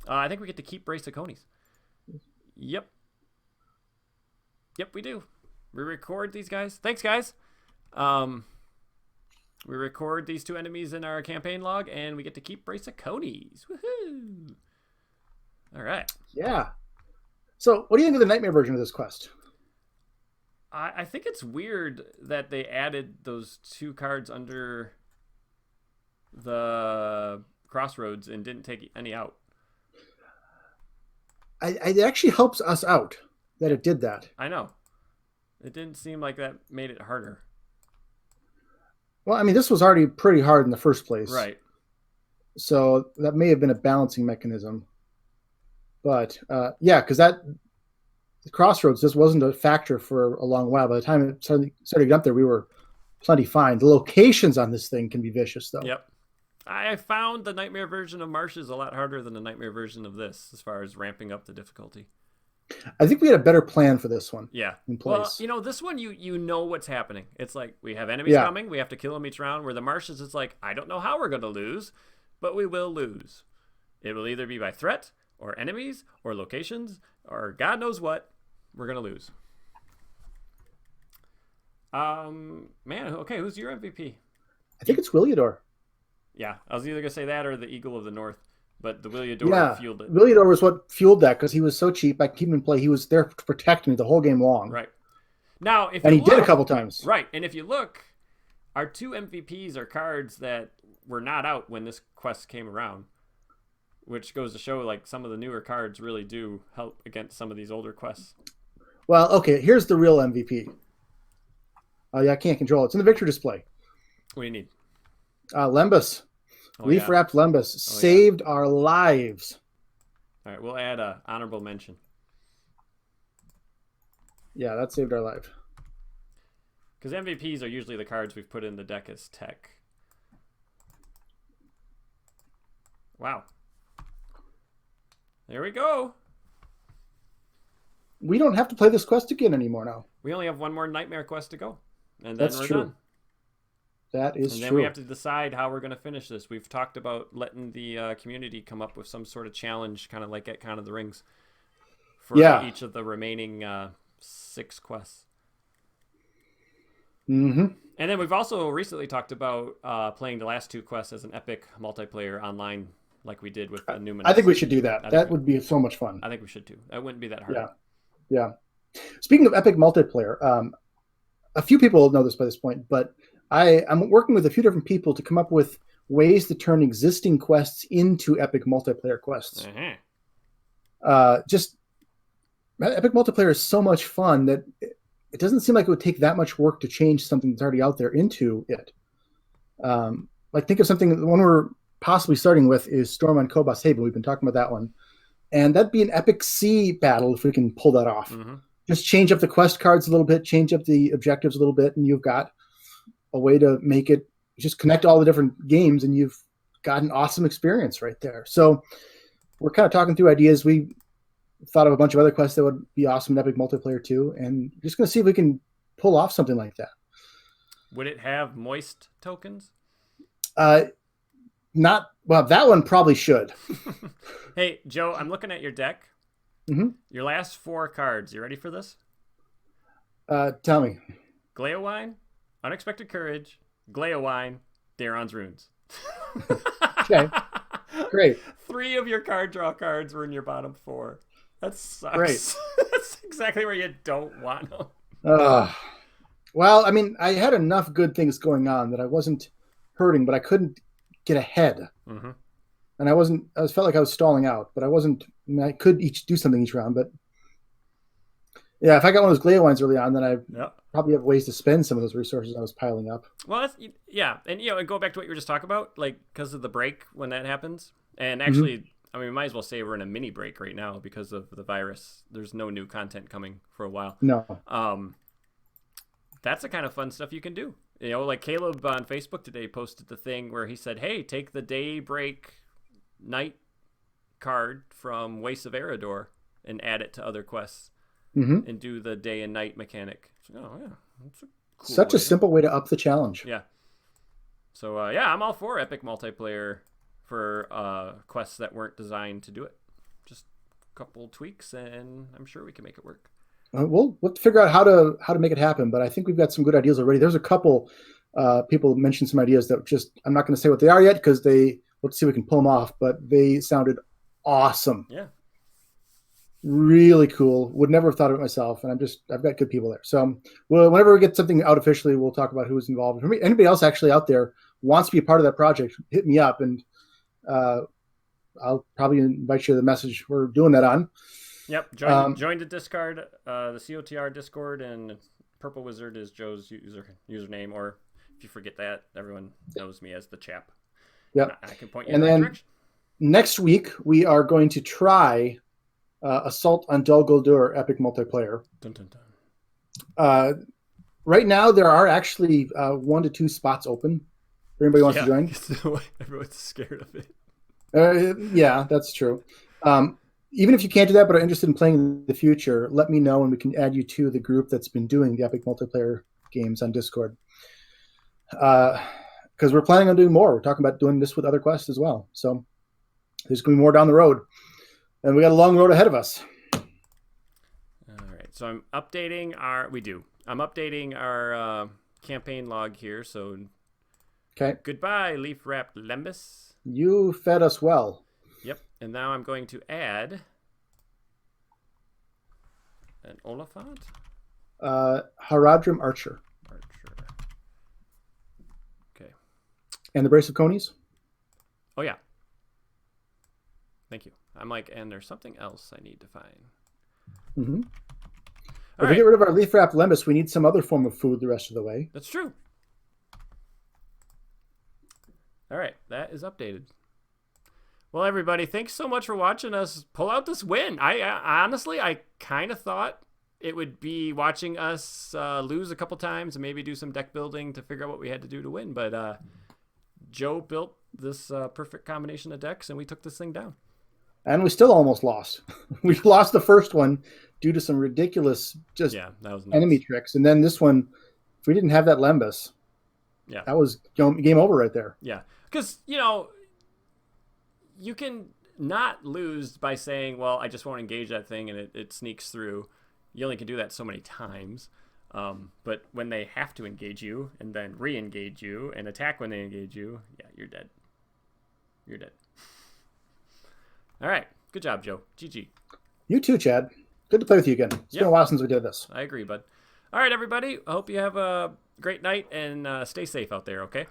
I think we get to keep Brace of Conies. Yep. Yep, we do. We record these guys. Thanks, guys. We record these two enemies in our campaign log, and we get to keep Brace of Conies. Woohoo! All right. Yeah. So, what do you think of the Nightmare version of this quest? I think it's weird that they added those 2 cards under the Crossroads and didn't take any out. It actually helps us out that it did that. I know. It didn't seem like that made it harder. Well, I mean, this was already pretty hard in the first place. Right. So that may have been a balancing mechanism. But, yeah, because the Crossroads just wasn't a factor for a long while. By the time it started getting up there, we were plenty fine. The locations on this thing can be vicious, though. Yep. I found the Nightmare version of Marshes a lot harder than the Nightmare version of this as far as ramping up the difficulty. I think we had a better plan for this one. Yeah. In place. Well, this one, you know what's happening. It's like we have enemies coming. We have to kill them each round. Where the Marshes, it's like, I don't know how we're going to lose, but we will lose. It will either be by threat or enemies or locations or God knows what. We're going to lose. Man, okay, who's your MVP? I think it's Williador. Yeah, I was either going to say that or the Eagle of the North, but the Williador fueled it. Williador was what fueled that because he was so cheap. I could keep him in play. He was there to protect me the whole game long. Right. Now, he did a couple times. Right, and if you look, our 2 MVPs are cards that were not out when this quest came around, which goes to show like some of the newer cards really do help against some of these older quests. Well, okay, here's the real MVP. Oh, yeah, I can't control it. It's in the victory display. What do you need? Lembas. Leaf-wrapped Lembas. Saved our lives. All right, we'll add a honorable mention. Yeah, that saved our life. Because MVPs are usually the cards we've put in the deck as tech. Wow. There we go. We don't have to play this quest again anymore now. We only have one more Nightmare quest to go. And then we're done. That is true. And then we have to decide how we're going to finish this. We've talked about letting the community come up with some sort of challenge, kind of like at Count of the Rings, for each of the remaining 6 quests. Mm-hmm. And then we've also recently talked about playing the last 2 quests as an epic multiplayer online, like we did with the Numinous. I think we should do that. That would be so much fun. I think we should too. That wouldn't be that hard. Yeah. Speaking of epic multiplayer, a few people know this by this point, but I'm working with a few different people to come up with ways to turn existing quests into epic multiplayer quests. Just epic multiplayer is so much fun that it doesn't seem like it would take that much work to change something that's already out there into it. Like think of something. The one we're possibly starting with is Storm on Kobos Haven. We've been talking about that one, and that'd be an epic sea battle if we can pull that off. Mm-hmm. Just change up the quest cards a little bit, change up the objectives a little bit, and you've got a way to make it just connect all the different games, and you've got an awesome experience right there. So we're kind of talking through ideas. We thought of a bunch of other quests that would be awesome in epic multiplayer too, and just going to see if we can pull off something like that. Would it have moist tokens? Not well. That one probably should. Hey, Joe, I'm looking at your deck. Mm-hmm. Your last 4 cards. You ready for this? Tell me. Gleowine, Unexpected Courage, Gleowine, Daron's Runes. Okay, great. 3 of your card draw cards were in your bottom 4. That sucks. Great. That's exactly where you don't want them. Well, I mean, I had enough good things going on that I wasn't hurting, but I couldn't get ahead. Mm-hmm. And I felt like I was stalling out, but I wasn't. I mean, I could do something each round, but yeah, if I got one of those Glade wines early on, then I probably have ways to spend some of those resources I was piling up. Well, yeah, and and go back to what you were just talking about, like because of the break when that happens, and actually, I mean, we might as well say we're in a mini break right now because of the virus. There's no new content coming for a while. No. That's the kind of fun stuff you can do. Like Caleb on Facebook today posted the thing where he said, "Hey, take the day break night card from Wastes of Eredor and add it to other quests and do the day and night mechanic." Oh yeah, that's a cool Such a simple way to up the challenge. Yeah. So I'm all for epic multiplayer for quests that weren't designed to do it. Just a couple tweaks, and I'm sure we can make it work. We'll figure out how to make it happen, but I think we've got some good ideas already. There's a couple people mentioned some ideas that I'm not going to say what they are yet because let's see if we can pull them off, but they sounded awesome. Yeah. Really cool. Would never have thought of it myself, and I've got good people there. So, whenever we get something out officially, we'll talk about who's involved. If anybody else actually out there wants to be a part of that project, hit me up, and I'll probably invite you to the message we're doing that on. Yep. Join the Discord, the COTR Discord, and Purple Wizard is Joe's username. Or if you forget that, everyone knows me as the Chap. Yep. I can point you in the right direction. Next week we are going to try Assault on Dol Guldur epic multiplayer. Dun, dun, dun. Right now there are actually 1 to 2 spots open. If anybody wants to join. Everyone's scared of it. Yeah, that's true. Even if you can't do that, but are interested in playing in the future, let me know and we can add you to the group that's been doing the epic multiplayer games on Discord. Because we're planning on doing more. We're talking about doing this with other quests as well. So there's going to be more down the road. And we got a long road ahead of us. All right. So I'm updating our campaign log here. So okay. Goodbye, leaf-wrapped lembas. You fed us well. Yep. And now I'm going to add an Oliphant. Haradrim Archer. Okay. And the Brace of Conies? Oh, yeah. Thank you. I'm like, and there's something else I need to find. Mm-hmm. If we get rid of our leaf-wrapped lembas, we need some other form of food the rest of the way. That's true. All right. That is updated. Well, everybody, thanks so much for watching us pull out this win. I honestly, I kind of thought it would be watching us lose a couple times and maybe do some deck building to figure out what we had to do to win. But Joe built this perfect combination of decks, and we took this thing down. And we still almost lost. We lost the first one due to some ridiculous that was enemy tricks. And then this one, if we didn't have that Lembas, that was game over right there. Yeah, because, you can not lose by saying, well, I just won't engage that thing and it sneaks through. You only can do that so many times. But when they have to engage you and then re-engage you and attack when they engage you, you're dead. You're dead. All right. Good job, Joe. GG. You too, Chad. Good to play with you again. It's been a while since we did this. I agree, bud. All right, everybody. I hope you have a great night and stay safe out there, okay?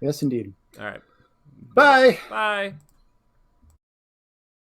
Yes, indeed. All right. Bye. Bye.